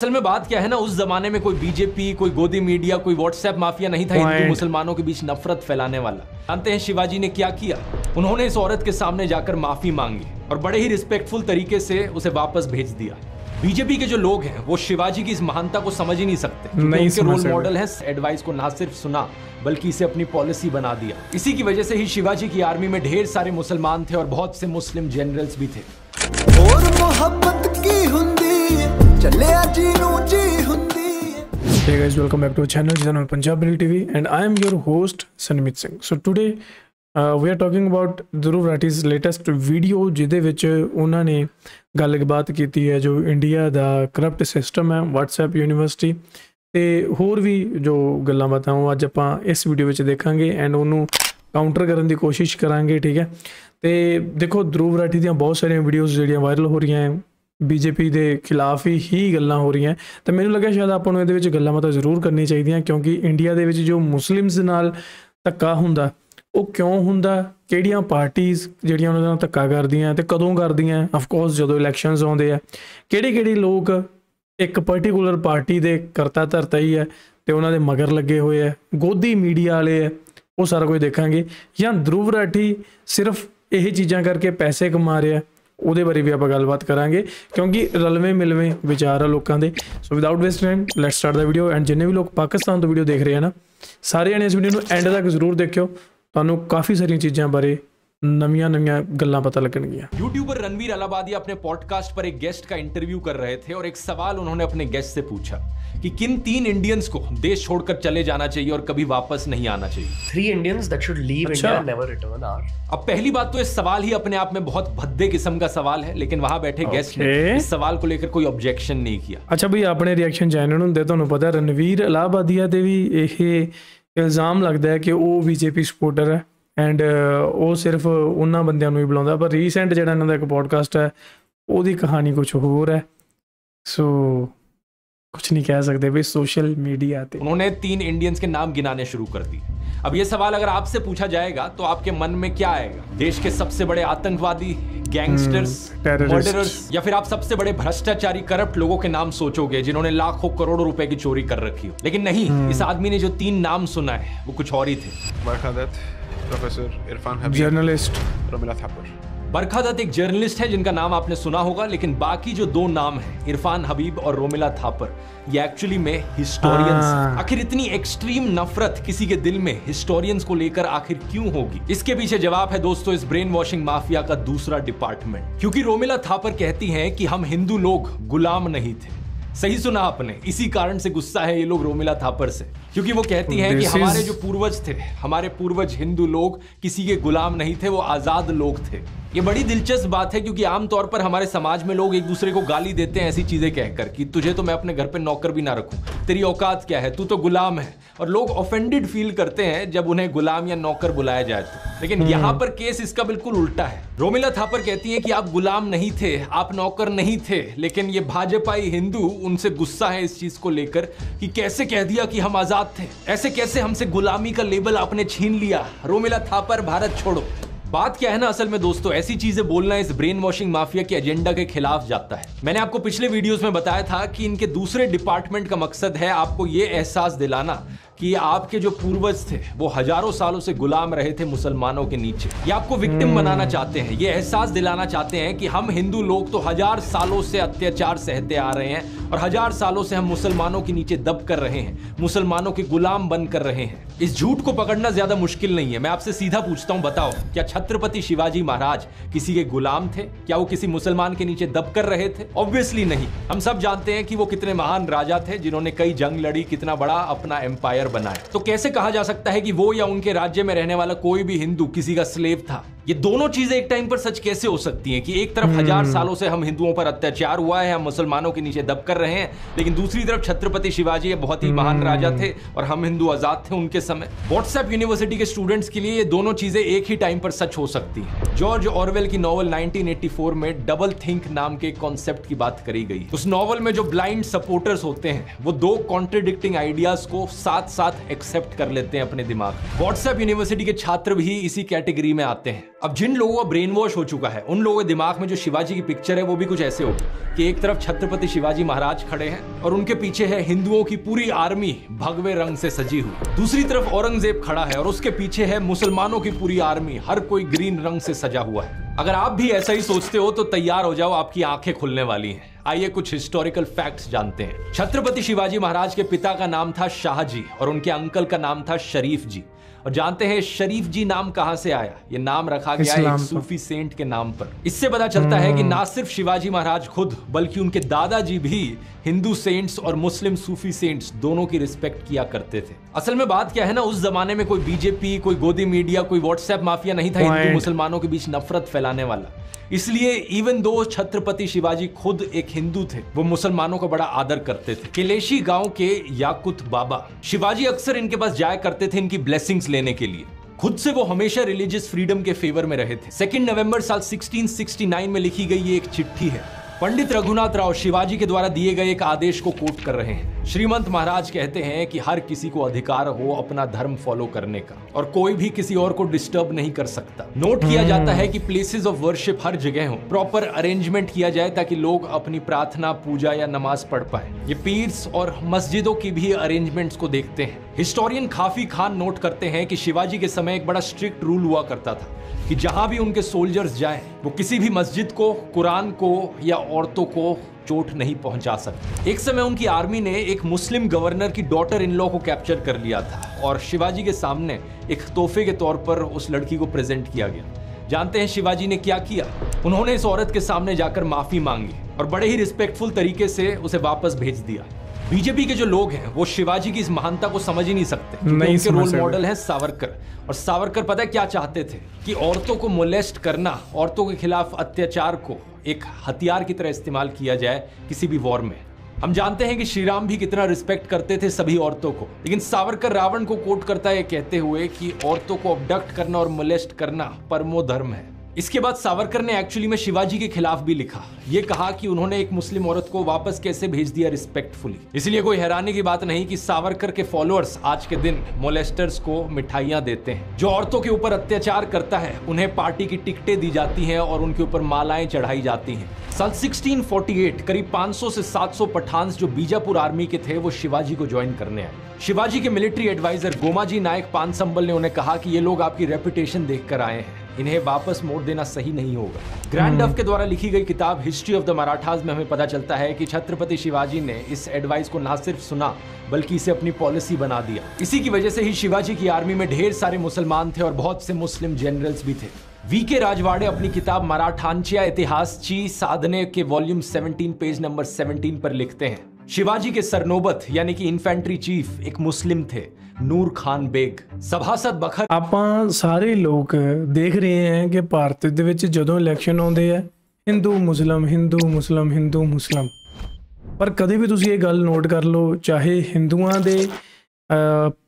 असल में बात क्या है ना, उस जमाने में कोई बीजेपी, कोई गोदी मीडिया, कोई व्हाट्सएप माफिया नहीं था हिंदू मुसलमानों के बीच नफरत फैलाने वाला। जानते हैं शिवाजी ने क्या किया? उन्होंने इस औरत के सामने जाकर माफी मांगी और बड़े ही रिस्पेक्टफुल तरीके से उसे वापस भेज दिया। बीजेपी के जो लोग हैं वो शिवाजी की इस महानता को समझ ही नहीं सकते, क्योंकि उनके रोल मॉडल है। एडवाइस को ना सिर्फ सुना बल्कि इसे अपनी पॉलिसी बना दिया। इसी की वजह से ही शिवाजी की आर्मी में ढेर सारे मुसलमान थे और बहुत से मुस्लिम जनरल्स भी थे। और मोहब्बत की हुंदी चले Hey guys, welcome back to our channel Punjab Real TV, and I am your host Sanmit Singh. So today we are talking about Dhruv Rathi's latest video, ਜਿਹਦੇ ਵਿੱਚ ਉਹਨਾਂ ਨੇ ਗੱਲਬਾਤ ਕੀਤੀ ਹੈ ਜੋ ਇੰਡੀਆ ਦਾ ਕਰਪਟ ਸਿਸਟਮ ਹੈ, WhatsApp ਯੂਨੀਵਰਸਿਟੀ ਤੇ ਹੋਰ ਵੀ ਜੋ ਗੱਲਾਂ ਬਾਤਾਂ ਉਹ ਅੱਜ ਆਪਾਂ ਇਸ ਵੀਡੀਓ ਵਿੱਚ ਦੇਖਾਂਗੇ ਐਂਡ ਉਹਨੂੰ ਕਾਊਂਟਰ ਕਰਨ ਦੀ ਕੋਸ਼ਿਸ਼ ਕਰਾਂਗੇ। ਠੀਕ ਹੈ, ਤੇ ਦੇਖੋ ਧਰੁਵ ਰਾਠੀ ਦੀਆਂ ਬਹੁਤ ਸਾਰੀਆਂ ਵੀਡੀਓਜ਼ ਜਿਹੜੀਆਂ ਵਾਇਰਲ ਹੋ ਰਹੀਆਂ ਹੈ, बीजेपी के खिलाफ ही गल्लां हो रही हैं, तो मैनूं लग्या शायद आपां नूं इहदे विच गल्लां बातां जरूर करनी चाहिए, क्योंकि इंडिया दे विच जो मुस्लिम्स नाल धक्का हुंदा वो क्यों हुंदा, किहड़ियां पार्टीज़ जिहड़ियां उहनां नाल धक्का करदियां ते कदों करदियां। ऑफकोर्स जदों इलैक्शनस आउंदे आ, किहड़े लोग एक पर्टिकुलर पार्टी दे करता धरता ही है ते उहनां दे मगर लगे हुए है, गोदी मीडिया वाले है, वो सारा कुछ देखांगे। जां धरुव राठी सिर्फ यही चीज़ां करके पैसे कमा रहा है, ਉਹਦੇ ਬਾਰੇ ਵੀ ਆਪਾਂ ਗੱਲਬਾਤ ਕਰਾਂਗੇ, क्योंकि रलवें मिलवें विचार आ लोगों के। So without waste time let's start the video. And जिन्ने भी लोग पाकिस्तान तो वीडियो देख रहे हैं ना, सारे जने इस वीडियो को एंड तक जरूर देखियो, तुहानूं काफ़ी सारी चीज़ों बारे नवीं गल्लां पता लगणगियां। यूट्यूबर रणवीर अलाहाबादिया अपने पॉडकास्ट पर एक गेस्ट का इंटरव्यू कर रहे थे और एक सवाल उन्होंने अपने गेस्ट से पूछा कि किन 3 इंडियंस को देश छोड़कर चले जाना चाहिए और कभी वापस नहीं आना चाहिए। 3 Indians that should leave India and never return are। अब पहली बात तो इस सवाल ही अपने आप में बहुत भद्दे किस्म का सवाल है, लेकिन वहां बैठे गेस्ट ने इस सवाल को लेकर कोई ऑब्जेक्शन नहीं किया। अच्छा भाई, अपने रिएक्शन चैनल होंगे, तुहानूं पता रणवीर अलाहाबादिया ते भी यह इल्जाम लगता है कि वो बीजेपी सपोर्टर है एंड वो सिर्फ उन्होंने बंदियां नूं ही बुलाउंदा, पर रीसेंट जिहड़ा इन्हां दा एक पॉडकास्ट है उसकी कहानी कुछ होर है। सो कुछ नहीं कह सकते भाई, सोशल मीडिया पे उन्होंने 3 इंडियंस के नाम गिनाने शुरू कर दिए। अब ये सवाल अगर आपसे पूछा जाएगा तो आपके मन में क्या आएगा? देश के सबसे बड़े आतंकवादी, गैंगस्टर्स, मर्डरर्स, या फिर आप सबसे बड़े भ्रष्टाचारी करप्ट लोगों के नाम सोचोगे जिन्होंने लाखों करोड़ों रुपए की चोरी कर रखी हो? लेकिन नहीं, इस आदमी ने जो 3 नाम सुना है वो कुछ और ही थे। बरखादत, प्रोफेसर इरफान हबीब, जर्नलिस्ट रोमिला थापर। बरखादत एक जर्नलिस्ट है जिनका नाम आपने सुना होगा, लेकिन बाकी जो 2 नाम हैं, इरफान हबीब और रोमिला थापर, ये एक्चुअली में हिस्टोरियंस। आखिर इतनी एक्सट्रीम नफरत किसी के दिल में हिस्टोरियंस को लेकर आखिर क्यों होगी? इसके पीछे जवाब है दोस्तों इस ब्रेन वॉशिंग माफिया का दूसरा डिपार्टमेंट। क्योंकि रोमिला थापर कहती हैं कि हम हिंदू लोग गुलाम नहीं थे। सही सुना आपने, इसी कारण से गुस्सा है ये लोग रोमिला थापर से, क्योंकि वो कहती हैं कि हमारे जो पूर्वज थे, हमारे पूर्वज हिंदू लोग किसी के गुलाम नहीं थे, वो आजाद लोग थे। ये बड़ी दिलचस्प बात है, क्योंकि आमतौर पर हमारे समाज में लोग एक दूसरे को गाली देते हैं ऐसी चीजें कहकर कि तुझे तो मैं अपने घर पे नौकर भी ना रखूं, तेरी औकात क्या है, तू तो गुलाम है। और लोग ऑफेंडेड फील करते हैं जब उन्हें गुलाम या नौकर बुलाया जाए तो। लेकिन यहाँ पर केस इसका बिल्कुल उल्टा है। रोमिला थापर कहती हैं कि आप गुलाम नहीं थे, आप नौकर नहीं थे, लेकिन ये भाजपाई हिंदू, उनसे गुस्सा है इस चीज को लेकर कि कैसे कह दिया कि हम आजाद थे, ऐसे कैसे हमसे गुलामी का लेबल आपने छीन लिया। रोमिला थापर, भारत छोड़ो। बात क्या है ना, असल में दोस्तों ऐसी चीजें बोलना इस ब्रेन वॉशिंग माफिया के एजेंडा के खिलाफ जाता है। मैंने आपको पिछले वीडियोस में बताया था कि इनके दूसरे डिपार्टमेंट का मकसद है आपको ये एहसास दिलाना कि आपके जो पूर्वज थे वो हजारों सालों से गुलाम रहे थे मुसलमानों के नीचे। ये आपको विक्टिम बनाना चाहते हैं, ये एहसास दिलाना चाहते हैं कि हम हिंदू लोग तो 1000 सालों से अत्याचार सहते आ रहे हैं और 1000 सालों से हम मुसलमानों के नीचे दब कर रहे हैं, मुसलमानों के गुलाम बन कर रहे हैं। इस झूठ को पकड़ना ज्यादा मुश्किल नहीं है। मैं आपसे सीधा पूछता हूं, बताओ क्या छत्रपति शिवाजी महाराज किसी के गुलाम थे? क्या वो किसी मुसलमान के नीचे दब कर रहे थे? ऑब्वियसली नहीं। हम सब जानते हैं कि वो कितने महान राजा थे जिन्होंने कई जंग लड़ी, कितना बड़ा अपना एम्पायर बनाया। तो कैसे कहा जा सकता है कि वो या उनके राज्य में रहने वाला कोई भी हिंदू किसी का स्लेव था? ये दोनों चीजें एक टाइम पर सच कैसे हो सकती हैं कि एक तरफ 1000 सालों से हम हिंदुओं पर अत्याचार हुआ है, हम मुसलमानों के नीचे दब कर रहे हैं, लेकिन दूसरी तरफ छत्रपति शिवाजी बहुत ही महान राजा थे और हम हिंदू आजाद थे उनके समय। व्हाट्सएप यूनिवर्सिटी के स्टूडेंट्स के लिए ये दोनों चीजें एक ही टाइम पर सच हो सकती हैं। जॉर्ज ऑरवेल की नॉवल 1984 में डबल थिंक नाम के कॉन्सेप्ट की बात करी गई। उस नॉवल में जो ब्लाइंड सपोर्टर्स होते हैं वो 2 कॉन्ट्रडिक्टिंग आइडियाज को साथ साथ एक्सेप्ट कर लेते हैं अपने दिमाग। व्हाट्सएप यूनिवर्सिटी के छात्र भी इसी कैटेगरी में आते हैं। अब जिन लोगों का ब्रेन वॉश हो चुका है उन लोगों के दिमाग में जो शिवाजी की पिक्चर है वो भी कुछ ऐसे होगी कि एक तरफ छत्रपति शिवाजी महाराज खड़े हैं और उनके पीछे है हिंदुओं की पूरी आर्मी भगवे रंग से सजी हुई, दूसरी तरफ औरंगजेब खड़ा है और उसके पीछे है मुसलमानों की पूरी आर्मी, हर कोई ग्रीन रंग से सजा हुआ है। अगर आप भी ऐसा ही सोचते हो तो तैयार हो जाओ, आपकी आंखें खुलने वाली हैं। आइए कुछ हिस्टोरिकल फैक्ट्स जानते हैं। छत्रपति शिवाजी महाराज के पिता का नाम था शाहजी और उनके अंकल का नाम था शरीफ जी। और जानते हैं शरीफ जी नाम कहां से आया? ये नाम रखा गया है एक सूफी सेंट के नाम पर। इससे पता चलता है कि ना सिर्फ शिवाजी महाराज खुद बल्कि उनके दादाजी भी हिंदू सेंट्स और मुस्लिम सूफी सेंट्स दोनों की रिस्पेक्ट किया करते थे। असल में बात क्या है ना, उस जमाने में कोई बीजेपी, कोई गोदी मीडिया, कोई व्हाट्सएप माफिया नहीं था हिंदू मुसलमानों के बीच नफरत फैलाने वाला। इसलिए इवन दो छत्रपति शिवाजी खुद एक हिंदू थे, वो मुसलमानों का बड़ा आदर करते थे। केलेशी गांव के याकुत बाबा शिवाजी अक्सर इनके पास जाया करते थे इनकी ब्लेसिंग्स लेने के लिए। खुद से वो हमेशा रिलीजियस फ्रीडम के फेवर में रहे थे। 2 नवंबर साल 1669 में लिखी गई ये एक चिट्ठी है। पंडित रघुनाथ राव शिवाजी के द्वारा दिए गए एक आदेश को कोट कर रहे हैं। श्रीमंत महाराज कहते हैं कि हर किसी को अधिकार हो अपना धर्म फॉलो करने का और कोई भी किसी और को डिस्टर्ब नहीं कर सकता। नोट किया जाता है कि प्लेसेस ऑफ वर्शिप हर जगह हो, प्रॉपर अरेंजमेंट किया जाए ताकि लोग अपनी प्रार्थना, पूजा या नमाज पढ़ पाए। ये पीर्स और मस्जिदों की भी अरेंजमेंट्स को देखते हैं। हिस्टोरियन खाफी खान नोट करते हैं कि शिवाजी के समय एक बड़ा स्ट्रिक्ट रूल हुआ करता था कि जहां भी उनके सोल्जर्स जाएं, वो किसी भी मस्जिद को, कुरान को या औरतों को चोट नहीं पहुंचा सकते। एक समय उनकी आर्मी ने एक मुस्लिम गवर्नर की डॉटर इन लॉ को कैप्चर कर लिया था और शिवाजी के सामने एक तोहफे के तौर पर उस लड़की को प्रेजेंट किया गया। जानते हैं शिवाजी ने क्या किया? उन्होंने इस औरत के सामने जाकर माफी मांगी और बड़े ही रिस्पेक्टफुल तरीके से उसे वापस भेज दिया। बीजेपी के जो लोग हैं वो शिवाजी की इस महानता को समझ ही नहीं सकते क्योंकि उनके रोल मॉडल है सावरकर। और सावरकर पता है क्या चाहते थे? कि औरतों को मोलेस्ट करना, औरतों के खिलाफ अत्याचार को एक हथियार की तरह इस्तेमाल किया जाए किसी भी वॉर में। हम जानते हैं कि श्री राम भी कितना रिस्पेक्ट करते थे सभी औरतों को, लेकिन सावरकर रावण को कोट करता है कहते हुए कि औरतों को अबडक्ट करना और मोलेस्ट करना परमो धर्म है। इसके बाद सावरकर ने एक्चुअली में शिवाजी के खिलाफ भी लिखा। ये कहा कि उन्होंने एक मुस्लिम औरत को वापस कैसे भेज दिया रिस्पेक्टफुली। इसलिए कोई हैरानी की बात नहीं कि सावरकर के फॉलोअर्स आज के दिन मोलेस्टर्स को मिठाइयां देते हैं। जो औरतों के ऊपर अत्याचार करता है उन्हें पार्टी की टिकटें दी जाती हैं और उनके ऊपर मालाएं चढ़ाई जाती हैं। साल 1648 करीब 500 से 700 पठान जो बीजापुर आर्मी के थे वो शिवाजी को ज्वाइन करने आए। शिवाजी के मिलिट्री एडवाइजर गोमाजी नायक पानसंबल ने उन्हें कहा कि ये लोग आपकी रेपुटेशन देखकर आए हैं, इन्हें वापस मोड़ देना सही नहीं होगा। ग्रैंड डफ के द्वारा लिखी गई किताब हिस्ट्री ऑफ द मराठास में हमें पता चलता है कि छत्रपति शिवाजी ने इस एडवाइस को ना सिर्फ सुना बल्कि इसे अपनी पॉलिसी बना दिया। इसी की वजह से ही शिवाजी की आर्मी में ढेर सारे मुसलमान थे और बहुत से मुस्लिम जनरल्स भी थे। वीके राजवाड़े अपनी किताब मराठांच्या इतिहासची साधने के वॉल्यूम 17 पेज नंबर 17 पर लिखते हैं, शिवाजी के सरनोबत यानी कि इन्फेंट्री चीफ एक मुस्लिम थे, ਨੂਰ ਖਾਨ ਬੇਗ। ਸਭਾਸਦ ਬਖਰ ਆਪਾਂ ਸਾਰੇ ਲੋਕ ਦੇਖ ਰਹੇ हैं कि ਭਾਰਤ ਦੇ ਵਿੱਚ ਜਦੋਂ ਇਲੈਕਸ਼ਨ ਆਉਂਦੇ ਆ ਹਿੰਦੂ ਮੁਸਲਮ ਹਿੰਦੂ ਮੁਸਲਮ ਹਿੰਦੂ ਮੁਸਲਮ, ਪਰ ਕਦੇ ਵੀ ਤੁਸੀਂ ਇਹ ਗੱਲ ਨੋਟ ਕਰ ਲਓ, ਚਾਹੇ ਹਿੰਦੂਆਂ ਦੇ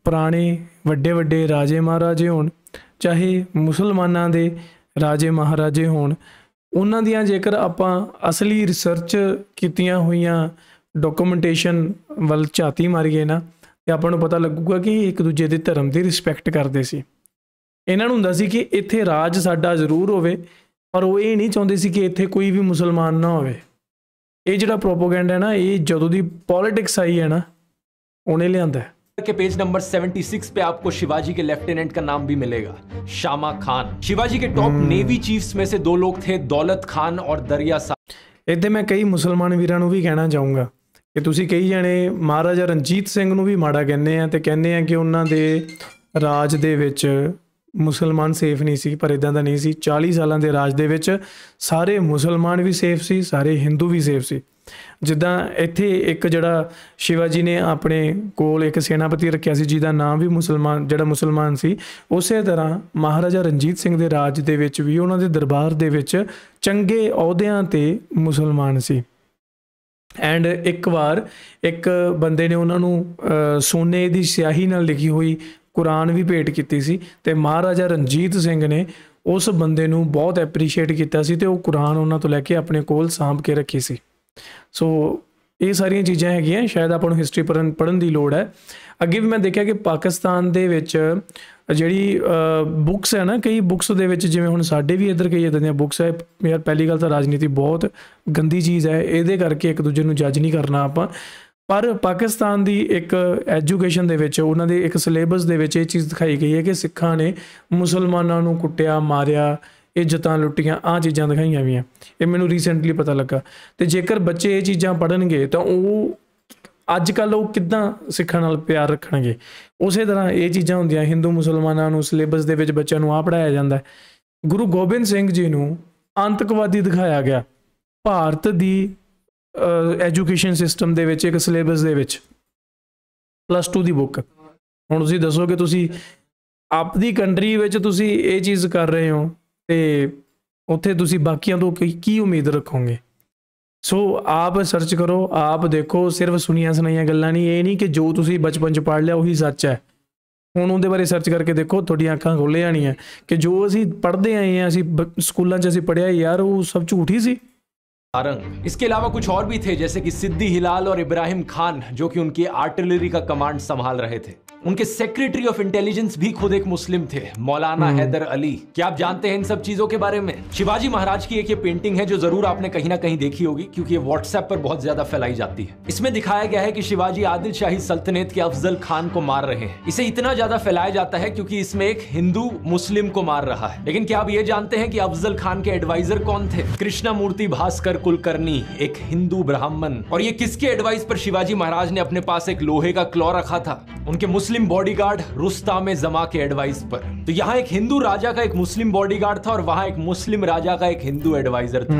ਪੁਰਾਣੇ ਵੱਡੇ ਵੱਡੇ ਰਾਜੇ ਮਹਾਰਾਜੇ ਹੋਣ ਚਾਹੇ ਮੁਸਲਮਾਨਾਂ ਦੇ ਰਾਜੇ ਮਹਾਰਾਜੇ ਹੋਣ, ਉਹਨਾਂ ਦੀਆਂ ਜੇਕਰ ਆਪਾਂ ਅਸਲੀ ਰਿਸਰਚ ਕੀਤੀਆਂ ਹੋਈਆਂ ਡਾਕੂਮੈਂਟੇਸ਼ਨ ਵੱਲ ਝਾਤੀ ਮਾਰੀਏ ਨਾ ਤੇ ਆਪਾਂ ਨੂੰ ਪਤਾ ਲੱਗੂਗਾ ਕਿ ਇੱਕ ਦੂਜੇ ਦੇ ਧਰਮ ਦੀ ਰਿਸਪੈਕਟ ਕਰਦੇ ਸੀ। ਇਹਨਾਂ ਨੂੰ ਹੁੰਦਾ ਸੀ ਕਿ ਇੱਥੇ ਰਾਜ ਸਾਡਾ ਜ਼ਰੂਰ ਹੋਵੇ ਪਰ ਉਹ ਇਹ ਨਹੀਂ ਚਾਹੁੰਦੇ ਸੀ ਕਿ ਇੱਥੇ ਕੋਈ ਵੀ ਮੁਸਲਮਾਨ ਨਾ ਹੋਵੇ। ਇਹ ਜਿਹੜਾ ਪ੍ਰੋਪੋਗੈਂਡਾ ਹੈ ਨਾ, ਇਹ ਜਦੋਂ ਦੀ ਪॉलिटिक्स आई है ना ਉਹਨੇ ਲਿਆਂਦਾ। के पेज नंबर 76 पे आपको शिवाजी के लेफ्टिनेंट का नाम भी मिलेगा, शामा खान। शिवाजी के टॉप नेवी चीफ्स में से दो लोग थे, दौलत खान और दरिया साहब। ਇੱਥੇ ਮੈਂ ਕਈ ਮੁਸਲਮਾਨ ਵੀਰਾਂ ਨੂੰ ਵੀ ਕਹਿਣਾ ਚਾਹੂੰਗਾ ਕਿ ਤੁਸੀਂ ਕਈ ਜਣੇ ਮਹਾਰਾਜਾ ਰਣਜੀਤ ਸਿੰਘ ਨੂੰ ਵੀ ਮਾੜਾ ਕਹਿੰਦੇ ਆ ਤੇ ਕਹਿੰਦੇ ਆ ਕਿ ਉਹਨਾਂ ਦੇ ਰਾਜ ਦੇ ਵਿੱਚ ਮੁਸਲਮਾਨ ਸੇਫ ਨਹੀਂ ਸੀ, ਪਰ ਇੱਦਾਂ ਦਾ ਨਹੀਂ ਸੀ। 40 ਸਾਲਾਂ ਦੇ ਰਾਜ ਦੇ ਵਿੱਚ ਸਾਰੇ ਮੁਸਲਮਾਨ ਵੀ ਸੇਫ ਸੀ, ਸਾਰੇ ਹਿੰਦੂ ਵੀ ਸੇਫ ਸੀ। ਜਿੱਦਾਂ ਇੱਥੇ ਇੱਕ ਜਿਹੜਾ ਸ਼ਿਵਾਜੀ ਨੇ ਆਪਣੇ ਕੋਲ ਇੱਕ ਸੈਨਾਪਤੀ ਰੱਖਿਆ ਸੀ ਜਿਹਦਾ ਨਾਮ ਵੀ ਮੁਸਲਮਾਨ ਸੀ, ਉਸੇ ਤਰ੍ਹਾਂ ਮਹਾਰਾਜਾ ਰਣਜੀਤ ਸਿੰਘ ਦੇ ਰਾਜ ਦੇ ਵਿੱਚ ਵੀ ਉਹਨਾਂ ਦੇ ਦਰਬਾਰ ਦੇ ਵਿੱਚ ਚੰਗੇ ਅਹੁਦਿਆਂ 'ਤੇ ਮੁਸਲਮਾਨ ਸੀ। ਐਂਡ ਇੱਕ ਵਾਰ ਇੱਕ ਬੰਦੇ ਨੇ ਉਹਨਾਂ ਨੂੰ ਸੋਨੇ ਦੀ ਸਿਆਹੀ ਨਾਲ ਲਿਖੀ ਹੋਈ ਕੁਰਾਨ ਵੀ ਭੇਟ ਕੀਤੀ ਸੀ ਤੇ ਮਹਾਰਾਜਾ ਰਣਜੀਤ ਸਿੰਘ ਨੇ ਉਸ ਬੰਦੇ ਨੂੰ ਬਹੁਤ ਐਪਰੀਸ਼ੀਏਟ ਕੀਤਾ ਸੀ ਤੇ ਉਹ ਕੁਰਾਨ ਉਹਨਾਂ ਤੋਂ ਲੈ ਕੇ ਆਪਣੇ ਕੋਲ ਸਾਂਭ ਕੇ ਰੱਖੀ ਸੀ। ਸੋ ਇਹ ਸਾਰੀਆਂ ਚੀਜ਼ਾਂ ਹੈਗੀਆਂ, ਸ਼ਾਇਦ ਆਪਾਂ ਨੂੰ ਹਿਸਟਰੀ ਪੜ੍ਹਨ ਦੀ ਲੋੜ ਹੈ। ਅੱਗੇ ਵੀ ਮੈਂ ਦੇਖਿਆ ਕਿ ਪਾਕਿਸਤਾਨ ਦੇ ਵਿੱਚ ਜਿਹੜੀ ਬੁੱਕਸ ਹੈ ਨਾ, ਕਈ ਬੁੱਕਸ ਦੇ ਵਿੱਚ ਜਿਵੇਂ ਹੁਣ ਸਾਡੇ ਵੀ ਇੱਧਰ ਕਈ ਇੱਦਾਂ ਦੀਆਂ ਬੁੱਕਸ ਹੈ। ਯਾਰ ਪਹਿਲੀ ਗੱਲ ਤਾਂ ਰਾਜਨੀਤੀ ਬਹੁਤ ਗੰਦੀ ਚੀਜ਼ ਹੈ, ਇਹਦੇ ਕਰਕੇ ਇੱਕ ਦੂਜੇ ਨੂੰ ਜੱਜ ਨਹੀਂ ਕਰਨਾ ਆਪਾਂ। ਪਰ ਪਾਕਿਸਤਾਨ ਦੀ ਇੱਕ ਐਜੂਕੇਸ਼ਨ ਦੇ ਵਿੱਚ, ਉਹਨਾਂ ਦੇ ਇੱਕ ਸਿਲੇਬਸ ਦੇ ਵਿੱਚ ਇਹ ਚੀਜ਼ ਦਿਖਾਈ ਗਈ ਹੈ ਕਿ ਸਿੱਖਾਂ ਨੇ ਮੁਸਲਮਾਨਾਂ ਨੂੰ ਕੁੱਟਿਆ, ਮਾਰਿਆ, ਇੱਜ਼ਤਾਂ ਲੁੱਟੀਆਂ, ਆਹ ਚੀਜ਼ਾਂ ਦਿਖਾਈਆਂ ਵੀਆਂ। ਇਹ ਮੈਨੂੰ ਰੀਸੈਂਟਲੀ ਪਤਾ ਲੱਗਾ। ਅਤੇ ਜੇਕਰ ਬੱਚੇ ਇਹ ਚੀਜ਼ਾਂ ਪੜ੍ਹਨਗੇ ਤਾਂ ਉਹ ਅੱਜ ਕੱਲ੍ਹ ਉਹ ਕਿੱਦਾਂ ਸਿੱਖਾਂ ਨਾਲ ਪਿਆਰ ਰੱਖਣਗੇ। ਉਸੇ ਤਰ੍ਹਾਂ ਇਹ ਚੀਜ਼ਾਂ ਹੁੰਦੀਆਂ, ਹਿੰਦੂ ਮੁਸਲਮਾਨਾਂ ਨੂੰ ਸਿਲੇਬਸ ਦੇ ਵਿੱਚ ਬੱਚਿਆਂ ਨੂੰ ਆਹ ਪੜ੍ਹਾਇਆ ਜਾਂਦਾ। ਗੁਰੂ ਗੋਬਿੰਦ ਸਿੰਘ ਜੀ ਨੂੰ ਆਤੰਕਵਾਦੀ ਦਿਖਾਇਆ ਗਿਆ ਭਾਰਤ ਦੀ ਐਜੂਕੇਸ਼ਨ ਸਿਸਟਮ ਦੇ ਵਿੱਚ, ਇੱਕ ਸਿਲੇਬਸ ਦੇ ਵਿੱਚ, +2 ਦੀ ਬੁੱਕ। ਹੁਣ ਤੁਸੀਂ ਦੱਸੋ ਕਿ ਤੁਸੀਂ ਆਪਣੀ ਕੰਟਰੀ ਵਿੱਚ ਤੁਸੀਂ ਇਹ ਚੀਜ਼ ਕਰ ਰਹੇ ਹੋ ਅਤੇ ਉੱਥੇ ਤੁਸੀਂ ਬਾਕੀਆਂ ਤੋਂ ਕੀ ਉਮੀਦ ਰੱਖੋਗੇ। ਸੋ ਆਪ ਸਰਚ ਕਰੋ, ਆਪ ਦੇਖੋ। ਸਿਰਫ ਸੁਣੀਆਂ ਸੁਣਾਈਆਂ ਗੱਲਾਂ ਨਹੀਂ, ਇਹ ਨਹੀਂ ਕਿ ਜੋ ਤੁਸੀਂ ਬਚਪਨ 'ਚ ਪੜ੍ਹ ਲਿਆ ਉਹੀ ਸੱਚ ਹੈ। ਹੁਣ ਉਹਦੇ ਬਾਰੇ ਸਰਚ ਕਰਕੇ ਦੇਖੋ, ਤੁਹਾਡੀਆਂ ਅੱਖਾਂ ਖੁੱਲ੍ਹ ਜਾਣੀਆਂ ਕਿ ਜੋ ਅਸੀਂ ਪੜ੍ਹਦੇ ਆਏ ਹਾਂ, ਅਸੀਂ ਸਕੂਲਾਂ 'ਚ ਅਸੀਂ ਪੜ੍ਹਿਆ ਯਾਰ, ਉਹ ਸਭ ਝੂਠ ही सी। इसके अलावा कुछ और भी थे, जैसे कि सिद्दी हिलाल और इब्राहिम खान, जो कि उनकी आर्टिलरी का कमांड संभाल रहे थे। उनके सेक्रेटरी ऑफ इंटेलिजेंस भी खुद एक मुस्लिम थे, मौलाना हैदर अली। क्या आप जानते हैं इन सब चीजों के बारे में? शिवाजी महाराज की एक ये पेंटिंग है जो जरूर आपने कहीं ना कहीं देखी होगी, क्योंकि ये व्हाट्सएप पर बहुत ज्यादा फैलाई जाती है। इसमें दिखाया गया है कि शिवाजी आदिल शाही सल्तनत के अफजल खान को मार रहे हैं। इसे इतना ज्यादा फैलाया जाता है क्योंकि इसमें एक हिंदू मुस्लिम को मार रहा है। लेकिन क्या आप ये जानते हैं कि अफजल खान के एडवाइजर कौन थे? कृष्णमूर्ति भास्कर कुलकर्णी, एक हिंदू ब्राह्मण। और ये किसके एडवाइस पर शिवाजी महाराज ने अपने पास एक लोहे का क्लॉ रखा था? उनके मुस्लिम बॉडीगार्ड रुस्ताम जमा के एडवाइस पर। तो यहाँ एक हिंदू राजा का एक मुस्लिम बॉडीगार्ड था और वहां एक मुस्लिम राजा का एक हिंदू एडवाइजर था।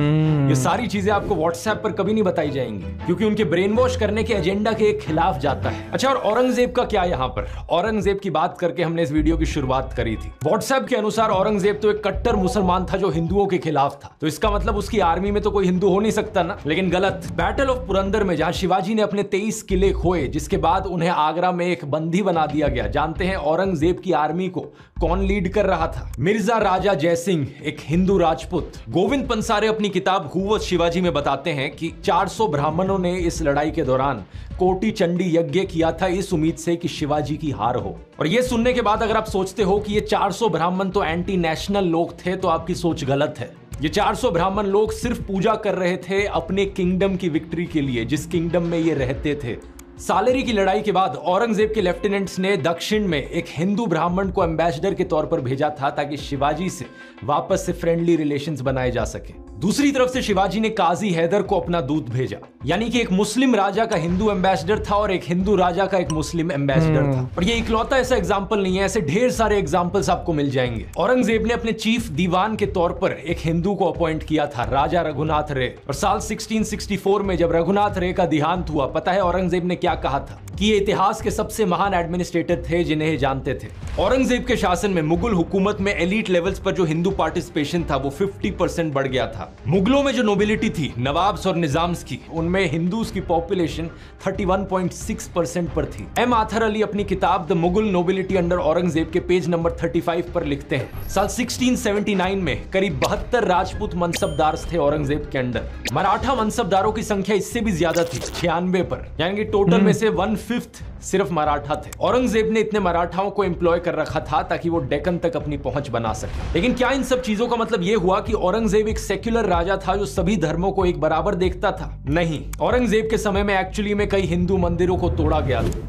ये सारी चीजें आपको व्हाट्सएप पर कभी नहीं बताई जाएंगी, क्योंकि उनके ब्रेन वॉश करने के एजेंडा के खिलाफ जाता है। अच्छा, और औरंगजेब का क्या यहाँ पर? औरंगजेब की बात करके हमने इस वीडियो की शुरुआत करी थी। व्हाट्सएप के अनुसार औरंगजेब तो एक कट्टर मुसलमान था जो हिंदुओं के खिलाफ था। तो इसका मतलब उसकी आर्मी में तो कोई हिंदू हो नहीं सकता ना। लेकिन गलत। बैटल ऑफ पुरंदर में जहां शिवाजी ने अपने 23 किले खोए, जिसके बाद उन्हें आगरा में एक बंदी बना दिया गया, जानते हैं औरंगजेब की आर्मी को कौन लीड कर रहा था? मिर्जा राजा जयसिंह, एक हिंदू राजपूत। गोविंद पंसारे अपनी किताब हु वाज शिवाजी में बताते हैं कि 400 ब्राह्मणों ने इस लड़ाई के दौरान कोटि चंडी यज्ञ किया था, इस उम्मीद से कि शिवाजी की हार हो। और यह सुनने के बाद अगर आप सोचते हो कि ये 400 ब्राह्मण तो एंटी नेशनल लोग थे, तो आपकी सोच गलत है। ये 400 ब्राह्मण लोग सिर्फ पूजा कर रहे थे अपने किंगडम की विक्ट्री के लिए, जिस किंगडम में ये रहते थे। सालेरी की लड़ाई के बाद औरंगजेब के लेफ्टिनेंट्स ने दक्षिण में एक हिंदू ब्राह्मण को एम्बेसडर के तौर पर भेजा था, ताकि शिवाजी से वापस से फ्रेंडली रिलेशंस बनाए जा सके। दूसरी तरफ से शिवाजी ने काजी हैदर को अपना दूत भेजा, यानी कि एक मुस्लिम राजा का हिंदू एम्बेसडर था और एक हिंदू राजा का एक मुस्लिम एम्बेसडर था। और ये इकलौता ऐसा एग्जाम्पल नहीं है, ऐसे ढेर सारे एग्जाम्पल्स आपको मिल जाएंगे। औरंगजेब ने अपने चीफ दीवान के तौर पर एक हिंदू को अपॉइंट किया था, राजा रघुनाथ रे। और साल 1664 में जब रघुनाथ रे का देहांत हुआ, पता है औरंगजेब ने क्या कहा था? कि ये इतिहास के सबसे महान एडमिनिस्ट्रेटर थे जिन्हें जानते थे। औरंगजेब के शासन में मुगल हुकूमत में एलीट लेवल्स पर जो हिंदू पार्टिसिपेशन था वो 50% बढ़ गया था। मुगलों में जो नोबिलिटी थी, नवाब्स और निजाम्स की, उनमें हिंदूज की पॉपुलेशन 31.6% पर थी। एम आथर अली अपनी किताब the Mughal nobility under Aurangzeb के पेज नंबर 35 पर लिखते हैं, साल 1679 में करीब 72 राजपूत मनसबदार थे औरंगजेब के अंडर। मराठा मनसबदारों की संख्या इससे भी ज्यादा थी, 96 पर, यानी कि टोटल में से 1/5 सिर्फ मराठा थे। औरंगजेब ने इतने मराठाओं को एम्प्लॉय कर रखा था ताकि वो डेक्कन तक अपनी पहुंच बना सके। लेकिन क्या इन सब चीजों का मतलब ये हुआ कि औरंगजेब एक सेक्युलर राजा था जो सभी धर्मों को एक बराबर देखता था? नहीं। औरंगजेब के समय में एक्चुअली में कई हिंदू मंदिरों को तोड़ा गया था।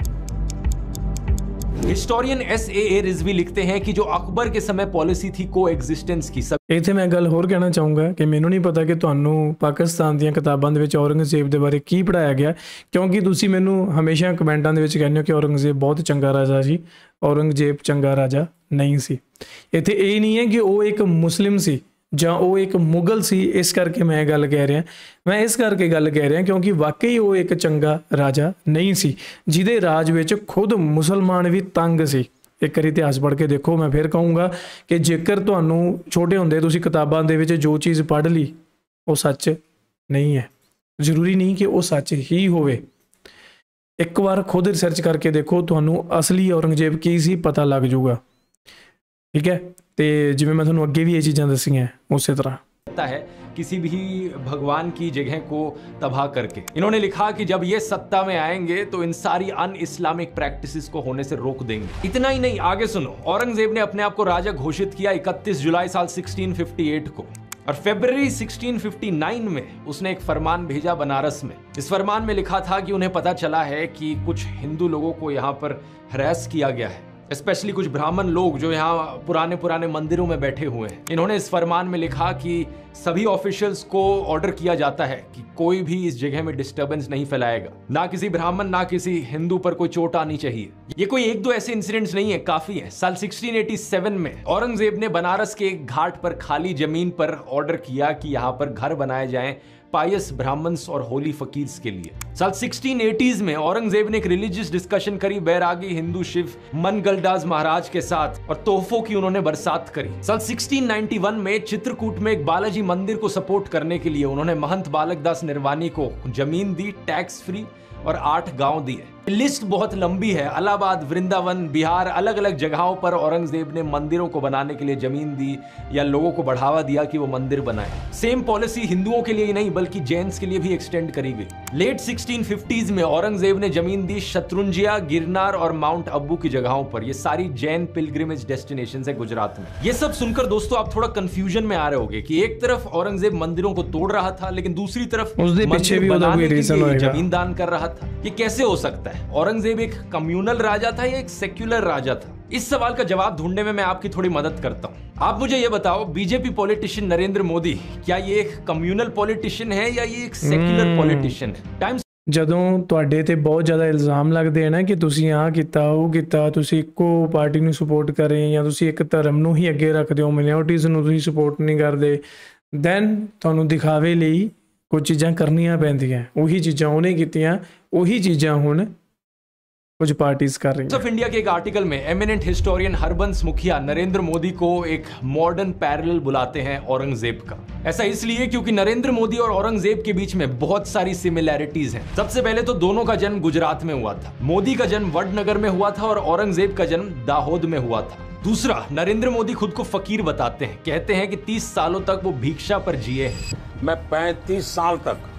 Historian S.A.A. रिजवी लिखते हैं कि जो अकबर के समय पॉलिसी थी को एग्जिस्टेंस की। ਇੱਥੇ ਮੈਂ ਗੱਲ ਹੋਰ ਕਹਿਣਾ ਚਾਹੂੰਗਾ ਕਿ ਮੈਨੂੰ ਨਹੀਂ ਪਤਾ ਕਿ ਤੁਹਾਨੂੰ ਪਾਕਿਸਤਾਨ ਦੀਆਂ ਕਿਤਾਬਾਂ ਦੇ ਵਿੱਚ ਔਰੰਗਜ਼ੇਬ ਦੇ ਬਾਰੇ ਕੀ ਪੜ੍ਹਾਇਆ ਗਿਆ, ਕਿਉਂਕਿ ਤੁਸੀਂ ਮੈਨੂੰ ਹਮੇਸ਼ਾ ਕਮੈਂਟਾਂ ਦੇ ਵਿੱਚ ਕਹਿੰਦੇ ਹੋ ਕਿ ਔਰੰਗਜ਼ੇਬ ਬਹੁਤ ਚੰਗਾ ਰਾਜਾ ਸੀ। ਔਰੰਗਜ਼ੇਬ ਚੰਗਾ ਰਾਜਾ ਨਹੀਂ ਸੀ। ਇੱਥੇ ਇਹ ਨਹੀਂ ਹੈ ਕਿ ਉਹ ਇੱਕ ਮੁਸਲਿਮ ਸੀ ਜਾਂ ਉਹ ਇੱਕ ਮੁਗਲ ਸੀ, ਇਸ ਕਰਕੇ ਮੈਂ ਇਹ ਗੱਲ ਕਹਿ ਰਿਹਾ। ਮੈਂ ਇਸ ਕਰਕੇ ਗੱਲ ਕਹਿ ਰਿਹਾ ਕਿਉਂਕਿ ਵਾਕਈ ਉਹ ਇੱਕ ਚੰਗਾ ਰਾਜਾ ਨਹੀਂ ਸੀ, ਜਿਹਦੇ ਰਾਜ ਵਿੱਚ ਖੁਦ ਮੁਸਲਮਾਨ ਵੀ ਤੰਗ ਸੀ। ਇੱਕ ਵਾਰੀ ਇਤਿਹਾਸ ਪੜ੍ਹ ਕੇ ਦੇਖੋ। ਮੈਂ ਫਿਰ ਕਹੂੰਗਾ ਕਿ ਜੇਕਰ ਤੁਹਾਨੂੰ ਛੋਟੇ ਹੁੰਦੇ ਤੁਸੀਂ ਕਿਤਾਬਾਂ ਦੇ ਵਿੱਚ ਜੋ ਚੀਜ਼ ਪੜ੍ਹ ਲਈ ਉਹ ਸੱਚ ਨਹੀਂ ਹੈ, ਜ਼ਰੂਰੀ ਨਹੀਂ ਕਿ ਉਹ ਸੱਚ ਹੀ ਹੋਵੇ। ਇੱਕ ਵਾਰ ਖੁਦ ਰਿਸਰਚ ਕਰਕੇ ਦੇਖੋ, ਤੁਹਾਨੂੰ ਅਸਲੀ ਔਰੰਗਜ਼ੇਬ ਕੀ ਸੀ ਪਤਾ ਲੱਗ ਜਾਊਗਾ। ਠੀਕ ਹੈ, ਤੇ ਜਿਵੇਂ ਮੈਂ ਤੁਹਾਨੂੰ ਅੱਗੇ ਵੀ ਇਹ ਚੀਜ਼ਾਂ ਦੱਸੀਆਂ ਉਸੇ ਤਰ੍ਹਾਂ है किसी भी भगवान की जगह को तबाह करके। इन्होंने लिखा कि जब ये सत्ता में आएंगे तो इन सारी अन इस्लामिक प्रैक्टिसेस को होने से रोक देंगे। इतना ही नहीं, आगे सुनो। औरंगजेब ने अपने आप को राजा घोषित किया 31 जुलाई साल 1658 को, और फरवरी 1659 में उसने एक फरमान भेजा बनारस में। इस फरमान में लिखा था कि उन्हें पता चला है कि कुछ हिंदू लोगों को यहाँ पर हरास किया गया है, स्पेशली कुछ ब्राह्मण लोग जो यहाँ पुराने मंदिरों में बैठे हुए हैं। इन्होंने इस फरमान में लिखा कि सभी ऑफिशियल्स को ऑर्डर किया जाता है कि कोई भी इस जगह में डिस्टरबेंस नहीं फैलाएगा, ना किसी ब्राह्मण ना किसी हिंदू पर कोई चोट आनी चाहिए। ये कोई एक दो ऐसे इंसिडेंट्स नहीं है, काफी है। साल 1687 में औरंगजेब ने बनारस के एक घाट पर खाली जमीन पर ऑर्डर किया कि यहाँ पर घर बनाए जाएं पायस ब्राह्मण्स और होली फकीर्स के लिए। साल 1680s में औरंगजेब ने एक रिलीजियस डिस्कशन करी बैरागी हिंदू शिव मनगलदास महाराज के साथ, और तोहफों की उन्होंने बरसात करी। साल 1691 में चित्रकूट में एक बालाजी मंदिर को सपोर्ट करने के लिए उन्होंने महंत बालक दास निर्वाणी को जमीन दी, टैक्स फ्री, और 8 गांव दिए। लिस्ट बहुत लंबी है। इलाहाबाद, वृंदावन, बिहार, अलग अलग जगहों पर औरंगजेब ने मंदिरों को बनाने के लिए जमीन दी या लोगों को बढ़ावा दिया कि वो मंदिर बनाए। सेम पॉलिसी हिंदुओं के लिए ही नहीं बल्कि जैन्स के लिए भी एक्सटेंड करी गई। लेट 1650s में औरंगजेब ने जमीन दी शत्रुंजिया, गिरनार और माउंट अब्बू की जगहों पर। ये सारी जैन पिलग्रिमेज डेस्टिनेशंस है गुजरात में। ये सब सुनकर दोस्तों आप थोड़ा कंफ्यूजन में आ रहे होंगे कि एक तरफ औरंगजेब मंदिरों को तोड़ रहा था, लेकिन दूसरी तरफ मंदिर बनाने के लिए जमीन दान कर रहा था। ये कैसे हो सकता है? औरंगजेब एक कम्युनल राजा था या एक सेक्युलर राजा था? इस सवाल का जवाब ढूंढने में मैं आपकी थोड़ी मदद करता हूं। आप मुझे ये बताओ, बीजेपी पॉलिटिशियन नरेंद्र मोदी, क्या ये एक कम्युनल पॉलिटिशियन है या ये एक सेक्युलर पॉलिटिशियन है? टाइम्स ਜਦੋਂ ਤੁਹਾਡੇ ਤੇ ਬਹੁਤ ਜ਼ਿਆਦਾ ਇਲਜ਼ਾਮ ਲੱਗਦੇ ਹਨ ਕਿ ਤੁਸੀਂ ਆਹ ਕੀਤਾ ਉਹ ਕੀਤਾ, ਤੁਸੀਂ ਇੱਕੋ ਪਾਰਟੀ ਨੂੰ ਸਪੋਰਟ ਕਰ ਰਹੇ ਜਾਂ ਤੁਸੀਂ ਇੱਕ ਧਰਮ ਨੂੰ ਹੀ ਅੱਗੇ ਰੱਖਦੇ ਹੋ, ਮਾਈਨੋਰਟੀਜ਼ ਨੂੰ ਤੁਸੀਂ ਸਪੋਰਟ ਨਹੀਂ ਕਰਦੇ, ਦੈਨ ਤੁਹਾਨੂੰ ਦਿਖਾਵੇ ਲਈ ਕੁਝ ਚੀਜ਼ਾਂ ਕਰਨੀਆਂ ਪੈਂਦੀਆਂ। ਉਹੀ ਚੀਜ਼ਾਂ ਉਹਨੇ ਕੀਤੀਆਂ, ਉਹੀ ਚੀਜ਼ਾਂ ਹੁਣ कुछ पार्टीज कर रही हैं। ऑफ इंडिया के एक आर्टिकल में एमिनेंट हिस्टोरियन हरबंस मुखिया नरेंद्र मोदी को एक मॉडर्न पैरेलल बुलाते हैं औरंगजेब का। ऐसा इसलिए क्योंकि नरेंद्र मोदी और औरंगजेब के बीच में बहुत सारी सिमिलैरिटीज हैं। सबसे पहले तो दोनों का जन्म गुजरात में हुआ था। मोदी का जन्म वडनगर में हुआ था और औरंगजेब का जन्म दाहोद में हुआ था। दूसरा, नरेंद्र मोदी खुद को फकीर बताते हैं, कहते हैं कि 30 सालों तक वो भिक्षा पर जिए हैं। मैं 35 साल तक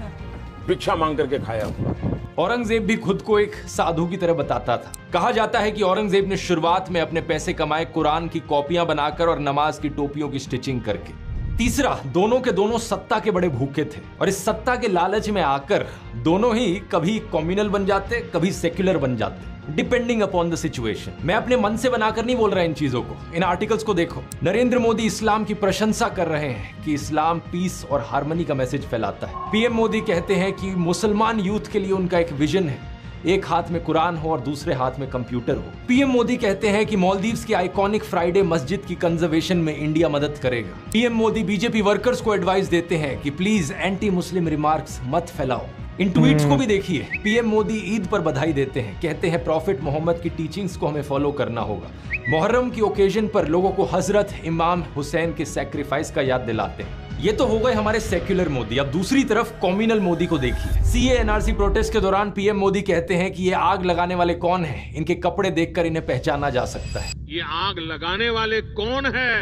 भिक्षा मांग करके खाया हूँ। औरंगजेब भी खुद को एक साधु की तरह बताता था। कहा जाता है कि औरंगजेब ने शुरुआत में अपने पैसे कमाए कुरान की कॉपियां बनाकर और नमाज की टोपियों की स्टिचिंग करके। तीसरा, दोनों के दोनों सत्ता के बड़े भूखे थे और इस सत्ता के लालच में आकर दोनों ही कभी कम्युनल बन जाते, कभी सेक्युलर बन जाते, डिपेंडिंग अपॉन द सिचुएशन। मैं अपने मन से बनाकर नहीं बोल रहा इन चीजों को, इन आर्टिकल्स को देखो। नरेंद्र मोदी इस्लाम की प्रशंसा कर रहे हैं कि इस्लाम पीस और हार्मनी का मैसेज फैलाता है। पीएम मोदी कहते हैं कि मुसलमान यूथ के लिए उनका एक विजन है, एक हाथ में कुरान हो और दूसरे हाथ में कंप्यूटर हो। पीएम मोदी कहते हैं कि मालदीव्स की आइकॉनिक फ्राइडे मस्जिद की कंजर्वेशन में इंडिया मदद करेगा। पीएम मोदी बीजेपी वर्कर्स को एडवाइस देते हैं कि प्लीज एंटी मुस्लिम रिमार्क्स मत फैलाओ। इन ट्वीट्स को भी देखिए। पीएम मोदी ईद पर बधाई देते हैं, कहते हैं प्रॉफिट मोहम्मद की टीचिंग्स को हमें फॉलो करना होगा। मुहर्रम की ओकेजन पर लोगों को हजरत इमाम हुसैन के सैक्रिफाइस का याद दिलाते हैं। ये तो हो गए हमारे सेक्युलर मोदी। अब दूसरी तरफ कॉम्युनल मोदी को देखिए। सीए एनआरसी प्रोटेस्ट के दौरान पीएम मोदी कहते हैं कि ये आग लगाने वाले कौन हैं, इनके कपड़े देखकर इन्हें पहचाना जा सकता है। ये आग लगाने वाले कौन हैं,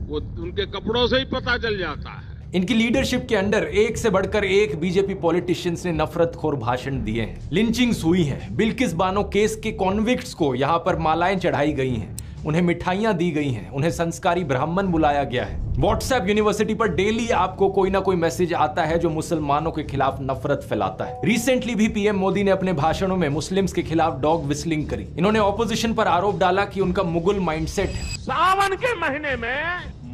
वो उनके कपड़ों से ही पता चल जाता है। इनकी लीडरशिप के अंडर एक से बढ़कर एक बीजेपी पॉलिटिशियंस ने नफरतखोर भाषण दिए हैं, लिंचिंग्स हुई हैं, बिल्किस बानो केस के कॉन्विक्ट्स को यहाँ पर मालाएं चढ़ाई गई हैं, उन्हें मिठाइयां दी गई हैं, उन्हें संस्कारी ब्राह्मण बुलाया गया है। व्हाट्सएप यूनिवर्सिटी पर डेली आपको कोई ना कोई मैसेज आता है जो मुसलमानों के खिलाफ नफरत फैलाता है। रिसेंटली भी पीएम मोदी ने अपने भाषणों में मुस्लिम्स के खिलाफ डॉग विस्लिंग करी। इन्होंने ऑपोजिशन पर आरोप डाला कि उनका मुगल माइंडसेट है। सावन के महीने में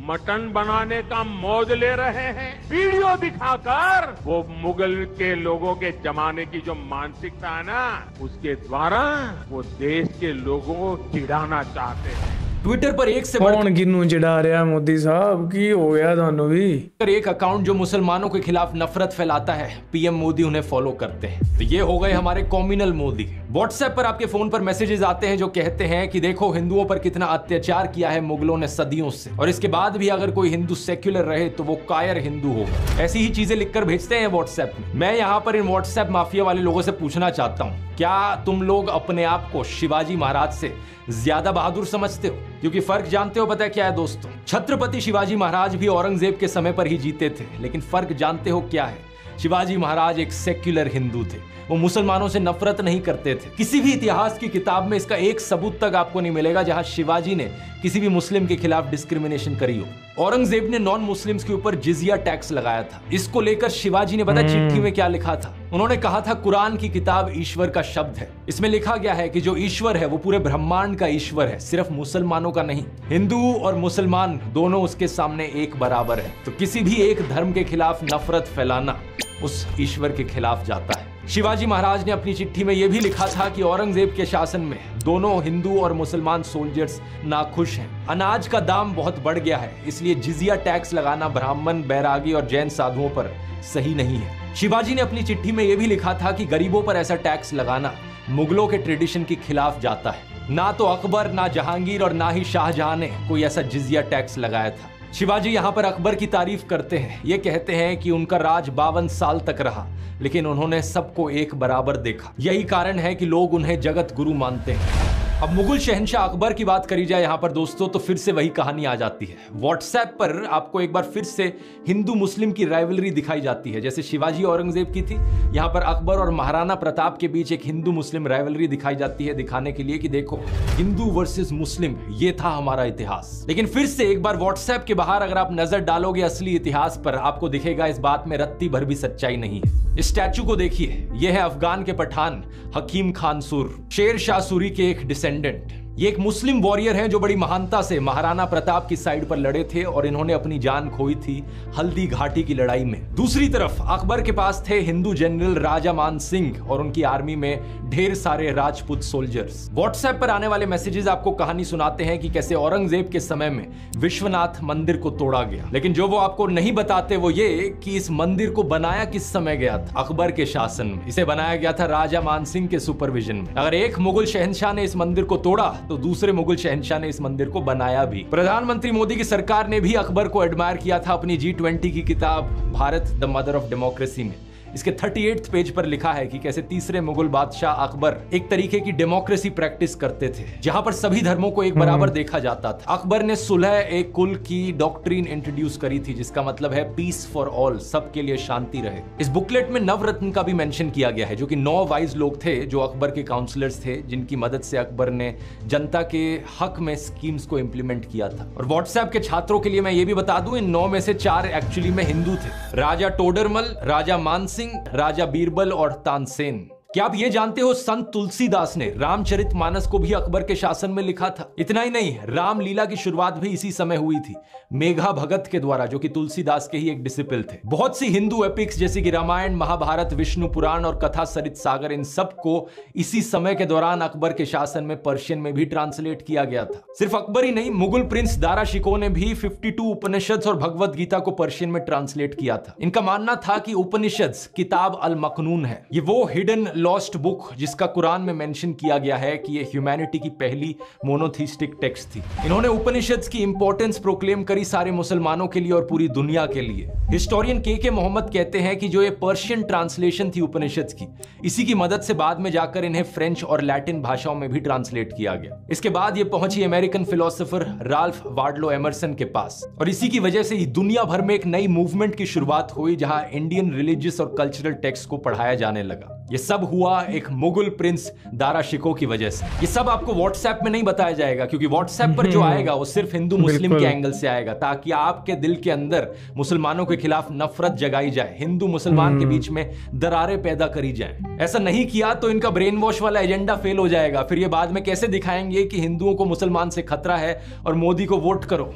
मटन बनाने का मौज ले रहे हैं, वीडियो दिखाकर वो मुगल के लोगों के जमाने की जो मानसिकता है ना, उसके द्वारा वो देश के लोगों को चिढ़ाना चाहते हैं। ट्विटर पर एक से बढ़कर किन्नू चिढ़ा रहा मोदी साहब, की हो गया थानू भी? एक अकाउंट जो मुसलमानों के खिलाफ नफरत फैलाता है, पीएम मोदी उन्हें फॉलो करते हैं। तो ये हो गए हमारे कॉम्युनल मोदी। व्हाट्सएप पर आपके फोन पर मैसेजेस आते हैं जो कहते हैं कि देखो हिंदुओं पर कितना अत्याचार किया है मुगलों ने सदियों से, और इसके बाद भी अगर कोई हिंदू सेक्युलर रहे तो वो कायर हिंदू होगा। ऐसी ही चीजें लिखकर भेजते हैं व्हाट्सएप में। मैं यहाँ पर इन व्हाट्सएप माफिया वाले लोगों से पूछना चाहता हूँ, क्या तुम लोग अपने आप को शिवाजी महाराज से ज्यादा बहादुर समझते हो? क्योंकि फर्क जानते हो पता है क्या है दोस्तों? छत्रपति शिवाजी महाराज भी औरंगजेब के समय पर ही जीते थे, लेकिन फर्क जानते हो क्या है? शिवाजी महाराज एक सेक्युलर हिंदू थे, वो मुसलमानों से नफरत नहीं करते थे। किसी भी इतिहास की किताब में इसका एक सबूत तक आपको नहीं मिलेगा जहां शिवाजी ने किसी भी मुस्लिम के खिलाफ डिस्क्रिमिनेशन करी हो। औरंगजेब ने नॉन मुस्लिम्स के ऊपर जिजिया टैक्स लगाया था। इसको लेकर शिवाजी ने पता चिट्ठी में क्या लिखा था? उन्होंने कहा था कुरान की किताब ईश्वर का शब्द है, इसमें लिखा गया है कि जो ईश्वर है वो पूरे ब्रह्मांड का ईश्वर है, सिर्फ मुसलमानों का नहीं। हिंदू और मुसलमान दोनों उसके सामने एक बराबर है, तो किसी भी एक धर्म के खिलाफ नफरत फैलाना उस ईश्वर के खिलाफ जाता है। शिवाजी महाराज ने अपनी चिट्ठी में यह भी लिखा था कि औरंगजेब के शासन में दोनों हिंदू और मुसलमान सोल्जर्स नाखुश हैं। अनाज का दाम बहुत बढ़ गया है, इसलिए जिजिया टैक्स लगाना ब्राह्मण, बैरागी और जैन साधुओं पर सही नहीं है। शिवाजी ने अपनी चिट्ठी में यह भी लिखा था कि गरीबों पर ऐसा टैक्स लगाना मुगलों के ट्रेडिशन के खिलाफ जाता है। ना तो अकबर, ना जहांगीर और ना ही शाहजहां ने कोई ऐसा जिजिया टैक्स लगाया था। शिवाजी यहां पर अकबर की तारीफ करते हैं, ये कहते हैं कि उनका राज 52 साल तक रहा, लेकिन उन्होंने सबको एक बराबर देखा। यही कारण है कि लोग उन्हें जगत गुरु मानते हैं। अब मुगल शहंशाह अकबर की बात करी जाए यहाँ पर दोस्तों, तो फिर से वही कहानी आ जाती है। व्हाट्सएप पर आपको एक बार फिर से हिंदू मुस्लिम की राइवलरी दिखाई जाती है, जैसे शिवाजी औरंगजेब की थी। यहाँ पर अकबर और महाराणा प्रताप के बीच एक हिंदू मुस्लिम राइवलरी दिखाई जाती है, दिखाने के लिए कि देखो हिंदू वर्सेस मुस्लिम, ये था हमारा इतिहास। लेकिन फिर से एक बार व्हाट्सएप के बाहर अगर आप नजर डालोगे असली इतिहास पर, आपको दिखेगा इस बात में रत्ती भर भी सच्चाई नहीं है। इस स्टैचू को देखिए, यह है अफगान के पठान हकीम खान सुर, शेर शाह सूरी के एक डिसेंडेंट। ये एक मुस्लिम वॉरियर हैं जो बड़ी महानता से महाराणा प्रताप की साइड पर लड़े थे और इन्होंने अपनी जान खोई थी हल्दी घाटी की लड़ाई में। दूसरी तरफ अकबर के पास थे हिंदू जनरल राजा मान सिंह और उनकी आर्मी में ढेर सारे राजपूत सोल्जर्स। व्हाट्सएप पर आने वाले मैसेजेस आपको कहानी सुनाते हैं कि कैसे औरंगजेब के समय में विश्वनाथ मंदिर को तोड़ा गया, लेकिन जो वो आपको नहीं बताते वो ये कि इस मंदिर को बनाया किस समय गया था? अकबर के शासन में। इसे बनाया गया था राजा मान सिंह के सुपरविजन में। अगर एक मुगल शहंशाह ने इस मंदिर को तोड़ा तो दूसरे मुगल शहंशाह ने इस मंदिर को बनाया भी। प्रधानमंत्री मोदी की सरकार ने भी अकबर को एडमायर किया था अपनी G20 की किताब Bharat the mother of democracy में। इसके 38 पेज पर लिखा है कि कैसे तीसरे मुगल बादशाह अकबर एक तरीके की डेमोक्रेसी प्रैक्टिस करते थे, जहां पर सभी धर्मों को एक बराबर देखा जाता था। अकबर ने सुलह एक कुल की डॉक्ट्रिन इंट्रोड्यूस करी थी, जिसका मतलब है पीस फॉर ऑल, सबके लिए शांति रहे। इस बुकलेट में नवरत्न का भी मेंशन किया गया है, जो कि 9 वाइज लोग थे जो अकबर के काउंसलर्स थे, जिनकी मदद से अकबर ने जनता के हक में स्कीम्स को इंप्लीमेंट किया था। और व्हाट्सएप के छात्रों के लिए मैं ये भी बता दूं, इन 9 में से 4 एक्चुअली में हिंदू थे, राजा टोडरमल, राजा मान सिंह, राजा बीरबल और तानसेन। क्या आप ये जानते हो संत तुलसीदास ने रामचरितमानस को भी अकबर के शासन में लिखा था? इतना ही नहीं, रामलीला की शुरुआत भी इसी समय हुई थी मेघा भगत के द्वारा, जो कि तुलसीदास के ही एक डिसिपल थे। बहुत सी हिंदू एपिक्स जैसे कि रामायण, महाभारत, विष्णु पुराण और कथा सरित सागर, इन सब को इसी समय के दौरान अकबर के शासन में पर्शियन में भी ट्रांसलेट किया गया था। सिर्फ अकबर ही नहीं, मुगल प्रिंस दारा शिकोह ने भी 52 उपनिषद और भगवत गीता को पर्शियन में ट्रांसलेट किया था। इनका मानना था कि उपनिषद किताब अल मखनून है, ये वो हिडन लॉस्ट बुक जिसका कुरान में मेंशन किया गया है कि ये ह्यूमैनिटी की पहली मोनोथीस्टिक टेक्स्ट थी। इन्होंने उपनिषद की इंपॉर्टेंस प्रोक्लेम करी सारे मुसलमानों के लिए और पूरी दुनिया के लिए। हिस्टोरियन के मोहम्मद कहते हैं कि जो ये पर्शियन ट्रांसलेशन थी उपनिषद की, इसी की मदद से बाद में जाकर इन्हें फ्रेंच और लैटिन भाषाओं में भी ट्रांसलेट किया गया। इसके बाद ये पहुंची American philosopher Ralph Waldo Emerson के पास, और इसी की वजह से ही दुनिया भर में एक नई मूवमेंट की शुरुआत हुई, जहां इंडियन रिलीजियस और कल्चरल टेक्स्ट को पढ़ाया जाने लगा। ये सब हुआ एक मुगल प्रिंस दारा शिकोह की वजह से। ये सब आपको व्हाट्सएप में नहीं बताया जाएगा, क्योंकि व्हाट्सएप पर जो आएगा वो सिर्फ हिंदू मुस्लिम के एंगल से आएगा, ताकि आपके दिल के अंदर मुसलमानों के खिलाफ नफरत जगाई जाए, हिंदू मुसलमान के बीच में दरारें पैदा करी जाए। ऐसा नहीं किया तो इनका ब्रेन वॉश वाला एजेंडा फेल हो जाएगा। फिर ये बाद में कैसे दिखाएंगे कि हिंदुओं को मुसलमान से खतरा है और मोदी को वोट करो।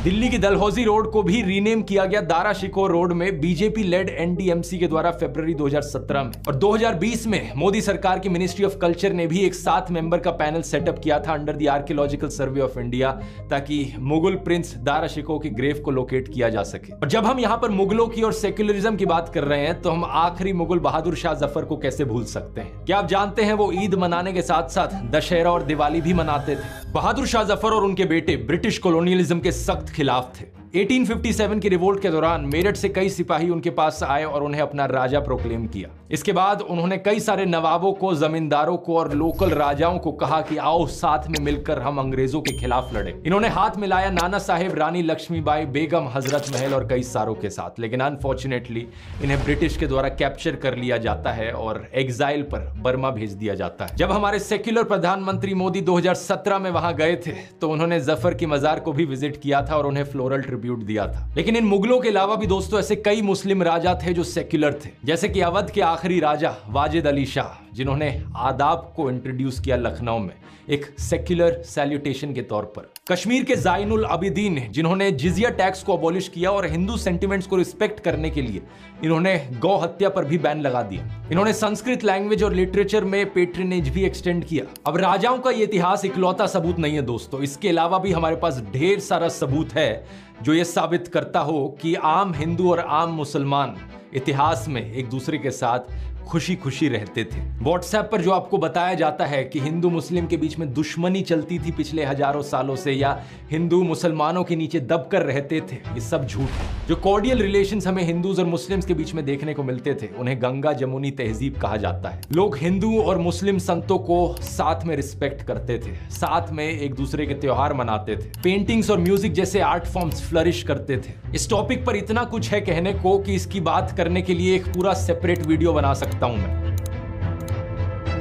दिल्ली की दलहौजी रोड को भी रीनेम किया गया दारा शिकोह रोड में बीजेपी लेड एनडीएमसी के द्वारा फरवरी 2017 में। और 2020 में मोदी सरकार की मिनिस्ट्री ऑफ कल्चर ने भी एक 7 मेंबर का पैनल सेटअप किया था under the archaeological survey of India, ताकि मुगल प्रिंस दारा शिकोह की ग्रेव को लोकेट किया जा सके। और जब हम यहाँ पर मुगलों की और सेक्युलरिज्म की बात कर रहे हैं, तो हम आखिरी मुगल बहादुर शाह जफर को कैसे भूल सकते हैं? क्या आप जानते हैं वो ईद मनाने के साथ साथ दशहरा और दिवाली भी मनाते थे। बहादुर शाह जफर और उनके बेटे ब्रिटिश कॉलोनियलिज्म के सख्त खिलाफ थे। 1857 की रिवोल्ट के दौरान मेरठ से कई सिपाही उनके पास आए और उन्हें अपना राजा प्रोक्लेम किया। इसके बाद उन्होंने कई सारे नवाबों को, जमींदारों को और लोकल राजाओं को कहा कि आओ साथ में मिलकर हम अंग्रेजों के खिलाफ लड़े। इन्होंने हाथ मिलाया नाना साहेब, रानी लक्ष्मीबाई, बेगम, हजरत महल और कई सारों के साथ। लेकिन अनफॉर्चुनेटली इन्हें ब्रिटिश के द्वारा कैप्चर कर लिया जाता है और एग्जाइल पर बर्मा भेज दिया जाता है। जब हमारे सेक्युलर प्रधानमंत्री मोदी 2017 में वहां गए थे तो उन्होंने जफर की मजार को भी विजिट किया था और उन्हें फ्लोरल ट्रिब्यूट दिया था। लेकिन इन मुगलों के अलावा भी दोस्तों ऐसे कई मुस्लिम राजा थे जो सेक्युलर थे, जैसे कि अवध के आखिरी राजा वाजिद अली शाह, जिन्होंने आदाब को इंट्रोड्यूस किया लखनऊ में एक सेक्युलर सैल्यूटेशन के तौर पर। कश्मीर के ज़ाइनुल अबिदीन, जिन्होंने जिजिया टैक्स को अबॉलिश किया और हिंदू सेंटिमेंट्स को रिस्पेक्ट करने के लिए इन्होंने गौ हत्या पर भी बैन लगा दिया। इन्होंने संस्कृत लैंग्वेज और लिटरेचर में पेट्रनेज भी एक्सटेंड किया। अब राजाओं का ये इतिहास इकलौता सबूत नहीं है दोस्तों, इसके अलावा भी हमारे पास ढेर सारा सबूत है जो ये साबित करता हो कि आम हिंदू और आम मुसलमान इतिहास में एक दूसरे के साथ खुशी खुशी रहते थे। व्हाट्सएप पर जो आपको बताया जाता है कि हिंदू मुस्लिम के बीच में दुश्मनी चलती थी पिछले हजारों सालों से, या हिंदू मुसलमानों के नीचे दबकर रहते थे, ये सब झूठ है। जो कॉर्डियल रिलेशंस हमें हिंदूज और मुस्लिम्स के बीच में देखने को मिलते थे उन्हें गंगा जमुनी तहजीब कहा जाता है। लोग हिंदू और मुस्लिम संतों को साथ में रिस्पेक्ट करते थे, साथ में एक दूसरे के त्योहार मनाते थे, पेंटिंग्स और म्यूजिक जैसे आर्ट फॉर्म्स फ्लरिश करते थे। इस टॉपिक पर इतना कुछ है कहने को कि इसकी बात करने के लिए एक पूरा सेपरेट वीडियो बना सकता हूं मैं।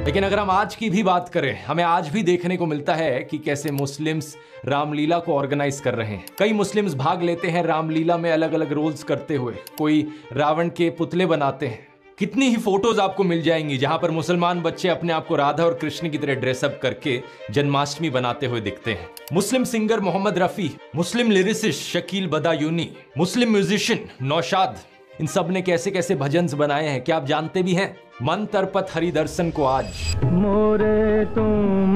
लेकिन अगर हम आज की भी बात करें, हमें आज भी देखने को मिलता है कि कैसे मुस्लिम्स रामलीला को ऑर्गेनाइज कर रहे हैं। कई मुस्लिम्स भाग लेते हैं रामलीला में अलग अलग रोल्स करते हुए, कोई रावण के पुतले बनाते हैं। कितनी ही फोटोज आपको मिल जाएंगी जहां पर मुसलमान बच्चे अपने आप को राधा और कृष्ण की तरह ड्रेसअप करके जन्माष्टमी बनाते हुए दिखते हैं। मुस्लिम सिंगर मोहम्मद रफी, मुस्लिम लिरिसिस्ट शकील बदायूनी, मुस्लिम म्यूजिशियन नौशाद, इन सब ने कैसे कैसे भजन्स बनाए हैं क्या आप जानते भी हैं? मन तरपत हरि दर्शन को आज मोरे तुम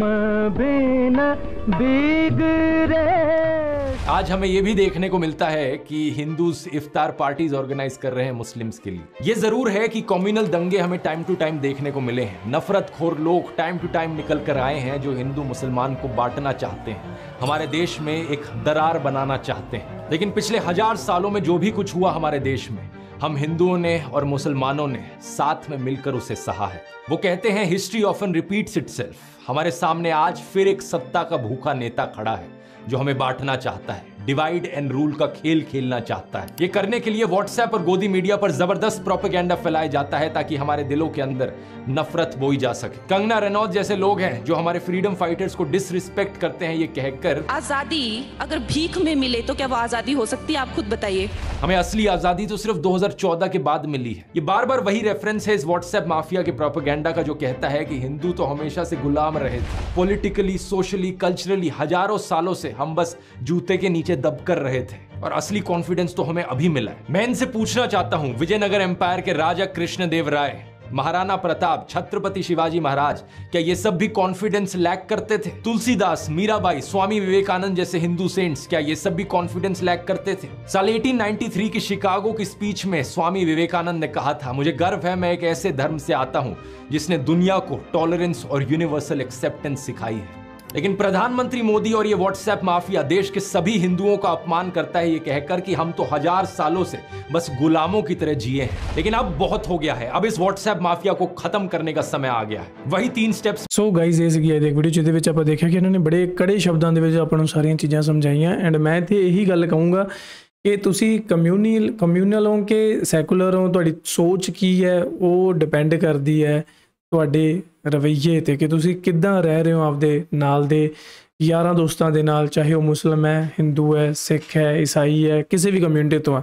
बिना बिगड़े। आज हमें यह भी देखने को मिलता है कि हिंदूज इफ्तार पार्टीज ऑर्गेनाइज कर रहे हैं मुस्लिम्स के लिए। ये जरूर है कि कम्युनल दंगे हमें टाइम टू टाइम देखने को मिले हैं। नफरतखोर लोग टाइम टू टाइम निकल कर आए हैं जो हिंदू मुसलमान को बांटना चाहते हैं, हमारे देश में एक दरार बनाना चाहते हैं। लेकिन पिछले 1000 सालों में जो भी कुछ हुआ हमारे देश में, हम हिंदुओं ने और मुसलमानों ने साथ में मिलकर उसे सहा है। वो कहते हैं हिस्ट्री ऑफन रिपीट्स इटसेल्फ। हमारे सामने आज फिर एक सत्ता का भूखा नेता खड़ा है जो हमें बांटना चाहता है, डिवाइड एंड रूल का खेल खेलना चाहता है। ये करने के लिए व्हाट्सएप और गोदी मीडिया पर जबरदस्त प्रोपेगेंडा फैलाया जाता है ताकि हमारे दिलों के अंदर नफरत बोई जा सके। कंगना रनौत जैसे लोग हैं जो हमारे फ्रीडम फाइटर्स को डिसरिस्पेक्ट करते हैं, ये कहकर आजादी अगर भीख में मिले तो क्या वो आजादी हो सकती है? आप खुद बताइए। हमें असली आजादी तो सिर्फ 2014 के बाद मिली है। ये बार बार वही रेफरेंस है इस व्हाट्सएप माफिया के प्रोपेगेंडा का जो कहता है कि हिंदू तो हमेशा से गुलाम रहे थे। पॉलिटिकली, सोशली, कल्चरली हजारों सालों से हम बस जूते के नीचे दब कर रहे थे और असली कॉन्फिडेंस तो हमें अभी मिला है। मैं इनसे पूछना चाहता हूं, विजयनगर एम्पायर के राजा कृष्णदेव राय, महाराणा प्रताप, छत्रपति शिवाजी महाराज, क्या ये सब भी कॉन्फिडेंस लैक करते थे? तुलसीदास, मीराबाई, स्वामी विवेकानंद जैसे हिंदू सेंट्स, क्या ये सब भी कॉन्फिडेंस लैक करते थे? साल 1893 की शिकागो की स्पीच में स्वामी विवेकानंद ने कहा था, मुझे गर्व है मैं एक ऐसे धर्म से आता हूं जिसने दुनिया को टॉलरेंस और यूनिवर्सल एक्सेप्टेंस सिखाई है। लेकिन प्रधानमंत्री मोदी और ये व्हाट्सएप माफिया देश के सभी हिंदुओं का अपमान करता है ये कहकर कि हम तो 1000 सालों से बस गुलामों की तरह जिए हैं। लेकिन अब बहुत हो गया है, अब इस व्हाट्सएप माफिया को खत्म करने का समय आ ਗਿਆ ਹੈ। वही 3 ਸਟੈਪਸ। ਸੋ ਗਾਈਜ਼ ਇਹ ਸੀਗੀ ਇੱਕ ਵੀਡੀਓ ਜਿਹਦੇ ਵਿੱਚ ਆਪਾਂ ਦੇਖਿਆ ਕਿ ਇਹਨਾਂ ਨੇ ਬੜੇ ਕੜੇ ਸ਼ਬਦਾਂ ਦੇ ਵਿੱਚ ਆਪਾਂ ਨੂੰ ਸਾਰੀਆਂ ਚੀਜ਼ਾਂ ਸਮਝਾਈਆਂ। ਐਂਡ ਮੈਂ ਤੇ ਇਹੀ ਗੱਲ ਕਹੂੰਗਾ ਕਿ ਤੁਸੀਂ ਕਮਿਊਨਲ ਹੋ ਕਿ ਸੈਕੂਲਰ ਹੋ, ਤੁਹਾਡੀ ਸੋਚ ਕੀ ਹੈ ਉਹ ਡਿਪੈਂਡ ਕਰਦੀ ਹੈ ਤੁਹਾਡੇ ਰਵੱਈਏ ਤੇ ਕਿ ਤੁਸੀਂ ਕਿੱਦਾਂ ਰਹਿ ਰਹੇ ਹੋ ਆਪਦੇ ਨਾਲ ਦੇ ਯਾਰਾਂ ਦੋਸਤਾਂ ਦੇ ਨਾਲ, ਚਾਹੇ ਉਹ ਮੁਸਲਿਮ ਹੈ, ਹਿੰਦੂ ਹੈ, ਸਿੱਖ ਹੈ, ਈਸਾਈ ਹੈ, ਕਿਸੇ ਵੀ ਕਮਿਊਨਿਟੀ ਤੋਂ ਆ।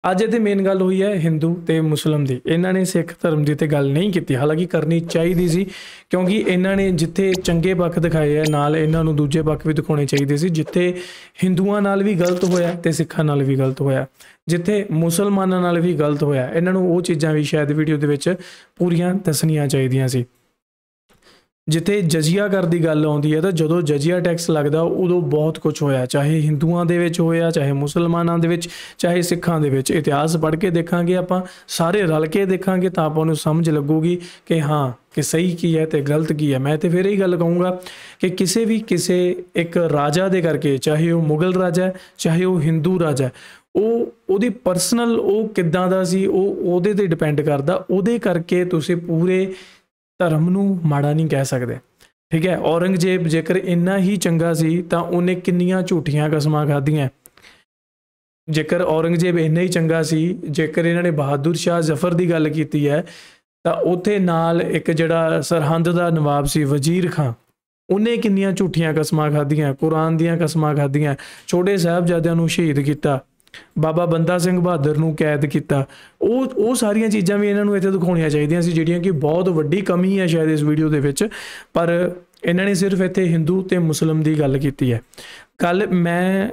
ਅੱਜ ਇਹਦੇ ਮੇਨ ਗੱਲ ਹੋਈ ਹੈ ਹਿੰਦੂ ਤੇ ਮੁਸਲਿਮ ਦੀ। ਇਹਨਾਂ ਨੇ ਸਿੱਖ ਧਰਮ ਦੀ ਤੇ ਗੱਲ ਨਹੀਂ ਕੀਤੀ, ਹਾਲਾਂਕਿ ਕਰਨੀ ਚਾਹੀਦੀ ਸੀ ਕਿਉਂਕਿ ਇਹਨਾਂ ਨੇ ਜਿੱਥੇ ਚੰਗੇ ਪੱਖ ਦਿਖਾਏ ਹੈ ਨਾਲ ਇਹਨਾਂ ਨੂੰ ਦੂਜੇ ਪੱਖ ਵੀ ਦਿਖਾਉਣੇ ਚਾਹੀਦੇ ਸੀ। ਜਿੱਥੇ ਹਿੰਦੂਆਂ ਨਾਲ ਵੀ ਗਲਤ ਹੋਇਆ ਤੇ ਸਿੱਖਾਂ ਨਾਲ ਵੀ ਗਲਤ ਹੋਇਆ, ਜਿੱਥੇ ਮੁਸਲਮਾਨਾਂ ਨਾਲ ਵੀ ਗਲਤ ਹੋਇਆ, ਇਹਨਾਂ ਨੂੰ ਉਹ ਚੀਜ਼ਾਂ ਵੀ ਸ਼ਾਇਦ ਵੀਡੀਓ ਦੇ ਵਿੱਚ ਪੂਰੀਆਂ ਦੱਸਣੀਆਂ ਚਾਹੀਦੀਆਂ ਸੀ। ਜਿੱਥੇ ਜਜ਼ੀਆ ਕਰ ਦੀ ਗੱਲ ਆਉਂਦੀ ਹੈ ਤਾਂ ਜਦੋਂ ਜਜ਼ੀਆ ਟੈਕਸ ਲੱਗਦਾ ਉਦੋਂ ਬਹੁਤ ਕੁਝ ਹੋਇਆ, ਚਾਹੇ ਹਿੰਦੂਆਂ ਦੇ ਵਿੱਚ ਹੋਇਆ, ਚਾਹੇ ਮੁਸਲਮਾਨਾਂ ਦੇ ਵਿੱਚ, ਚਾਹੇ ਸਿੱਖਾਂ ਦੇ ਵਿੱਚ। ਇਤਿਹਾਸ ਪੜ੍ਹ ਕੇ ਦੇਖਾਂਗੇ ਆਪਾਂ, ਸਾਰੇ ਰਲ ਕੇ ਦੇਖਾਂਗੇ ਤਾਂ ਆਪਾਂ ਨੂੰ ਸਮਝ ਲੱਗੂਗੀ ਕਿ ਹਾਂ ਕਿ ਸਹੀ ਕੀ ਹੈ ਤੇ ਗਲਤ ਕੀ ਹੈ। ਮੈਂ ਤੇ ਫਿਰ ਇਹ ਗੱਲ ਕਹੂੰਗਾ ਕਿ ਕਿਸੇ ਇੱਕ ਰਾਜਾ ਦੇ ਕਰਕੇ, ਚਾਹੇ ਉਹ ਮੁਗਲ ਰਾਜਾ ਹੈ, ਚਾਹੇ ਉਹ ਹਿੰਦੂ ਰਾਜਾ ਹੈ, ਉਹਦੀ ਪਰਸਨਲ ਉਹ ਕਿੱਦਾਂ ਦਾ ਸੀ ਉਹ ਉਹਦੇ ਤੇ ਡਿਪੈਂਡ ਕਰਦਾ। ਉਹਦੇ ਕਰਕੇ ਤੁਸੀਂ ਪੂਰੇ ਧਰਮ ਨੂੰ ਮਾੜਾ ਨਹੀਂ ਕਹਿ ਸਕਦੇ, ਠੀਕ ਹੈ। ਔਰੰਗਜ਼ੇਬ ਜੇਕਰ ਇੰਨਾ ਹੀ ਚੰਗਾ ਸੀ ਤਾਂ ਉਹਨੇ ਕਿੰਨੀਆਂ ਝੂਠੀਆਂ ਕਸਮਾਂ ਖਾਧੀਆਂ। ਜੇਕਰ ਔਰੰਗਜ਼ੇਬ ਇੰਨਾ ਹੀ ਚੰਗਾ ਸੀ, ਜੇਕਰ ਇਹਨਾਂ ਨੇ ਬਹਾਦਰ ਸ਼ਾਹ ਜ਼ਫਰ ਦੀ ਗੱਲ ਕੀਤੀ ਹੈ ਤਾਂ ਉੱਥੇ ਨਾਲ ਇੱਕ ਜਿਹੜਾ ਸਰਹੰਦ ਦਾ ਨਵਾਬ ਸੀ ਵਜ਼ੀਰ ਖਾਂ, ਉਹਨੇ ਕਿੰਨੀਆਂ ਝੂਠੀਆਂ ਕਸਮਾਂ ਖਾਧੀਆਂ, ਕੁਰਾਨ ਦੀਆਂ ਕਸਮਾਂ ਖਾਧੀਆਂ, ਛੋਟੇ ਸਾਹਿਬਜ਼ਾਦਿਆਂ ਨੂੰ ਸ਼ਹੀਦ ਕੀਤਾ, ਬਾਬਾ ਬੰਦਾ ਸਿੰਘ ਬਹਾਦਰ ਨੂੰ ਕੈਦ ਕੀਤਾ। ਉਹ ਸਾਰੀਆਂ ਚੀਜ਼ਾਂ ਵੀ ਇਹਨਾਂ ਨੂੰ ਇੱਥੇ ਦਿਖਾਉਣੀਆਂ ਚਾਹੀਦੀਆਂ ਸੀ, ਜਿਹੜੀਆਂ ਕਿ ਬਹੁਤ ਵੱਡੀ ਕਮੀ ਹੈ ਸ਼ਾਇਦ ਇਸ ਵੀਡੀਓ ਦੇ ਵਿੱਚ। ਪਰ ਇਹਨਾਂ ਨੇ ਸਿਰਫ ਇੱਥੇ ਹਿੰਦੂ ਤੇ ਮੁਸਲਿਮ ਦੀ ਗੱਲ ਕੀਤੀ ਹੈ। ਕੱਲ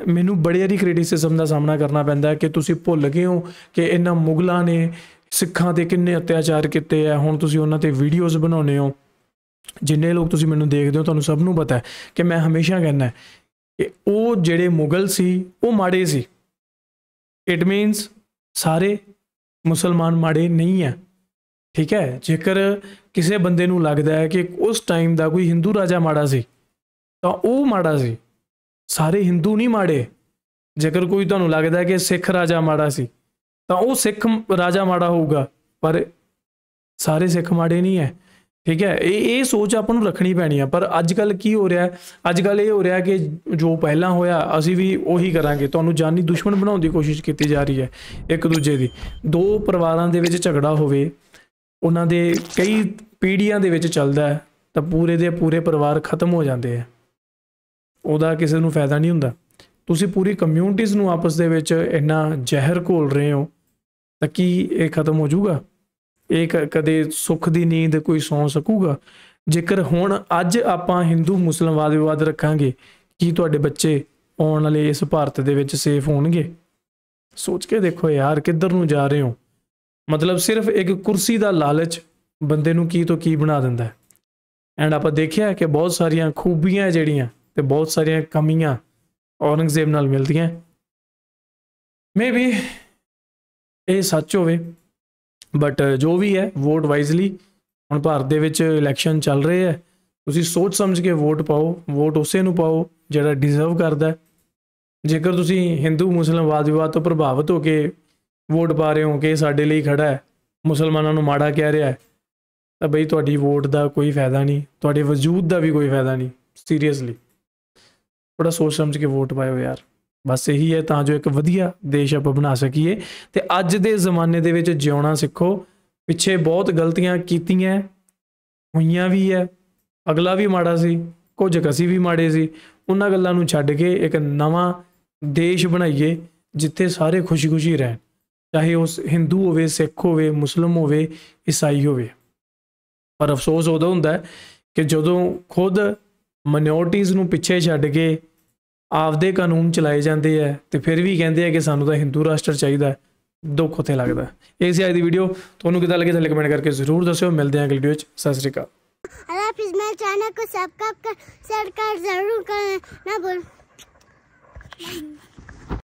ਮੈਨੂੰ ਬੜੀ ਸਾਰੀ ਕ੍ਰਿਟਿਸਿਜ਼ਮ ਦਾ ਸਾਹਮਣਾ ਕਰਨਾ ਪੈਂਦਾ ਕਿ ਤੁਸੀਂ ਭੁੱਲ ਗਏ ਹੋ ਕਿ ਇਹਨਾਂ ਮੁਗਲਾਂ ਨੇ ਸਿੱਖਾਂ ਤੇ ਕਿੰਨੇ ਅਤਿਆਚਾਰ ਕੀਤੇ ਆ, ਹੁਣ ਤੁਸੀਂ ਉਹਨਾਂ ਤੇ ਵੀਡੀਓਜ਼ ਬਣਾਉਂਦੇ ਹੋ। ਜਿੰਨੇ ਲੋਕ ਤੁਸੀਂ ਮੈਨੂੰ ਦੇਖਦੇ ਹੋ ਤੁਹਾਨੂੰ ਸਭ ਨੂੰ ਪਤਾ ਹੈ ਕਿ ਮੈਂ ਹਮੇਸ਼ਾ ਕਹਿੰਦਾ ਕਿ ਉਹ ਜਿਹੜੇ ਮੁਗਲ ਸੀ ਉਹ ਮਾੜੇ ਸੀ। ਇਟ ਮੀਨਸ ਸਾਰੇ ਮੁਸਲਮਾਨ ਮਾੜੇ ਨਹੀਂ ਹੈ, ਠੀਕ ਹੈ। ਜੇਕਰ ਕਿਸੇ ਬੰਦੇ ਨੂੰ ਲੱਗਦਾ ਹੈ ਕਿ ਉਸ ਟਾਈਮ ਦਾ ਕੋਈ ਹਿੰਦੂ ਰਾਜਾ ਮਾੜਾ ਸੀ ਤਾਂ ਉਹ ਮਾੜਾ ਸੀ, ਸਾਰੇ ਹਿੰਦੂ ਨਹੀਂ ਮਾੜੇ। ਜੇਕਰ ਕੋਈ ਤੁਹਾਨੂੰ ਲੱਗਦਾ ਹੈ ਕਿ ਸਿੱਖ ਰਾਜਾ ਮਾੜਾ ਸੀ ਤਾਂ ਉਹ ਸਿੱਖ ਰਾਜਾ ਮਾੜਾ ਹੋਊਗਾ, ਪਰ ਸਾਰੇ ਸਿੱਖ ਮਾੜੇ ਨਹੀਂ ਹੈ, ਠੀਕ ਹੈ। ਇਹ ਸੋਚ ਆਪਾਂ ਨੂੰ ਰੱਖਣੀ ਪੈਣੀ ਆ। ਪਰ ਅੱਜ ਕੱਲ੍ਹ ਕੀ ਹੋ ਰਿਹਾ, ਅੱਜ ਕੱਲ੍ਹ ਇਹ ਹੋ ਰਿਹਾ ਕਿ ਜੋ ਪਹਿਲਾਂ ਹੋਇਆ ਅਸੀਂ ਵੀ ਉਹੀ ਕਰਾਂਗੇ। ਤੁਹਾਨੂੰ ਜਾਨੀ ਦੁਸ਼ਮਣ ਬਣਾਉਣ ਦੀ ਕੋਸ਼ਿਸ਼ ਕੀਤੀ ਜਾ ਰਹੀ ਹੈ ਇੱਕ ਦੂਜੇ ਦੀ। ਦੋ ਪਰਿਵਾਰਾਂ ਦੇ ਵਿੱਚ ਝਗੜਾ ਹੋਵੇ, ਉਹਨਾਂ ਦੇ ਕਈ ਪੀੜ੍ਹੀਆਂ ਦੇ ਵਿੱਚ ਚੱਲਦਾ ਹੈ ਤਾਂ ਪੂਰੇ ਦੇ ਪੂਰੇ ਪਰਿਵਾਰ ਖਤਮ ਹੋ ਜਾਂਦੇ ਆ, ਉਹਦਾ ਕਿਸੇ ਨੂੰ ਫਾਇਦਾ ਨਹੀਂ ਹੁੰਦਾ। ਤੁਸੀਂ ਪੂਰੀ ਕਮਿਊਨਿਟੀਜ਼ ਨੂੰ ਆਪਸ ਦੇ ਵਿੱਚ ਇੰਨਾ ਜ਼ਹਿਰ ਘੋਲ ਰਹੇ ਹੋ ਤਾਂ ਕੀ ਇਹ ਖਤਮ ਹੋ ਜਾਊਗਾ? ਇਹ ਕਦੇ ਸੁੱਖ ਦੀ ਨੀਂਦ ਕੋਈ ਸੌਂ ਸਕੂਗਾ? ਜੇਕਰ ਹੁਣ ਅੱਜ ਆਪਾਂ ਹਿੰਦੂ ਮੁਸਲਿਮ ਵਾਦ ਵਿਵਾਦ ਰੱਖਾਂਗੇ, ਕੀ ਤੁਹਾਡੇ ਬੱਚੇ ਆਉਣ ਵਾਲੇ ਇਸ ਭਾਰਤ ਦੇ ਵਿੱਚ ਸੇਫ ਹੋਣਗੇ? ਸੋਚ ਕੇ ਦੇਖੋ ਯਾਰ, ਕਿੱਧਰ ਨੂੰ ਜਾ ਰਹੇ ਹੋ। ਮਤਲਬ ਸਿਰਫ ਇੱਕ ਕੁਰਸੀ ਦਾ ਲਾਲਚ ਬੰਦੇ ਨੂੰ ਕੀ ਤੋਂ ਕੀ ਬਣਾ ਦਿੰਦਾ ਹੈ। ਐਂਡ ਆਪਾਂ ਦੇਖਿਆ ਕਿ ਬਹੁਤ ਸਾਰੀਆਂ ਖੂਬੀਆਂ ਜਿਹੜੀਆਂ ਤੇ ਬਹੁਤ ਸਾਰੀਆਂ ਕਮੀਆਂ ਔਰੰਗਜ਼ੇਬ ਨਾਲ ਮਿਲਦੀਆਂ। ਮੇ ਬੀ ਇਹ ਸੱਚ ਹੋਵੇ, ਬਟ ਜੋ ਵੀ ਹੈ ਵੋਟ ਵਾਈਜ਼ਲੀ। ਹੁਣ ਭਾਰਤ ਦੇ ਵਿੱਚ ਇਲੈਕਸ਼ਨ ਚੱਲ ਰਹੇ ਹੈ, ਤੁਸੀਂ ਸੋਚ ਸਮਝ ਕੇ ਵੋਟ ਪਾਓ। ਵੋਟ ਉਸੇ ਨੂੰ ਪਾਓ ਜਿਹੜਾ ਡਿਜ਼ਰਵ ਕਰਦਾ। ਜੇਕਰ ਤੁਸੀਂ ਹਿੰਦੂ ਮੁਸਲਿਮ ਵਾਦ ਵਿਵਾਦ ਤੋਂ ਪ੍ਰਭਾਵਿਤ ਹੋ ਕੇ ਵੋਟ ਪਾ ਰਹੇ ਹੋ ਕਿ ਸਾਡੇ ਲਈ ਖੜਾ ਹੈ, ਮੁਸਲਮਾਨਾਂ ਨੂੰ ਮਾੜਾ ਕਹਿ ਰਿਹਾ ਹੈ, ਤਾਂ ਬਈ ਤੁਹਾਡੀ ਵੋਟ ਦਾ ਕੋਈ ਫਾਇਦਾ ਨਹੀਂ, ਤੁਹਾਡੇ ਵਜੂਦ ਦਾ ਵੀ ਕੋਈ ਫਾਇਦਾ ਨਹੀਂ। ਸੀਰੀਅਸਲੀ ਥੋੜ੍ਹਾ ਸੋਚ ਸਮਝ ਕੇ ਵੋਟ ਪਾਇਓ ਯਾਰ। ਬਸ ਇਹੀ ਹੈ, ਤਾਂ ਜੋ ਇੱਕ ਵਧੀਆ ਦੇਸ਼ ਆਪਾਂ ਬਣਾ ਸਕੀਏ ਤੇ ਅੱਜ ਦੇ ਜ਼ਮਾਨੇ ਦੇ ਵਿੱਚ ਜਿਉਣਾ ਸਿੱਖੋ। ਪਿੱਛੇ ਬਹੁਤ ਗਲਤੀਆਂ ਕੀਤੀਆਂ ਹੋਈਆਂ ਵੀ ਹੈ, ਅਗਲਾ ਵੀ ਮਾੜਾ ਸੀ, ਕੁਝ ਅਸੀਂ ਵੀ ਮਾੜੇ ਸੀ। ਉਹਨਾਂ ਗੱਲਾਂ ਨੂੰ ਛੱਡ ਕੇ ਇੱਕ ਨਵਾਂ ਦੇਸ਼ ਬਣਾਈਏ ਜਿੱਥੇ ਸਾਰੇ ਖੁਸ਼ੀ-ਖੁਸ਼ੀ ਰਹਿਣ, ਚਾਹੇ ਉਸ ਹਿੰਦੂ ਹੋਵੇ, ਸਿੱਖ ਹੋਵੇ, ਮੁਸਲਿਮ ਹੋਵੇ, ਈਸਾਈ ਹੋਵੇ। ਪਰ ਅਫਸੋਸ ਉਦੋਂ ਹੁੰਦਾ ਹੈ ਕਿ ਜਦੋਂ ਖੁਦ ਮਾਈਨੋਰਟੀਜ਼ ਨੂੰ ਪਿੱਛੇ ਛੱਡ ਕੇ ਆਪਦੇ ਕਾਨੂੰਨ ਚਲਾਏ ਜਾਂਦੇ ਹੈ ਤੇ ਫਿਰ ਵੀ ਕਹਿੰਦੇ ਆ ਕਿ ਸਾਨੂੰ ਤਾਂ ਹਿੰਦੂ ਰਾਸ਼ਟਰ ਚਾਹੀਦਾ। ਦੁੱਖ ਉੱਥੇ ਲੱਗਦਾ। ਇਹ ਸੀ ਅੱਜ ਦੀ ਵੀਡੀਓ। ਤੁਹਾਨੂੰ ਕਿੱਦਾਂ ਲੱਗੀ ਥੱਲੇ ਕਮੈਂਟ ਕਰਕੇ ਜ਼ਰੂਰ ਦੱਸਿਓ। ਮਿਲਦੇ ਹਾਂ ਅਗਲੀ ਵੀਡੀਓ 'ਚ। ਸਤਿ ਸ਼੍ਰੀ ਅਕਾਲ। प्लीज मेरे चैनल को सब्सक्राइब कर शेयर कर जरूर करना भूल।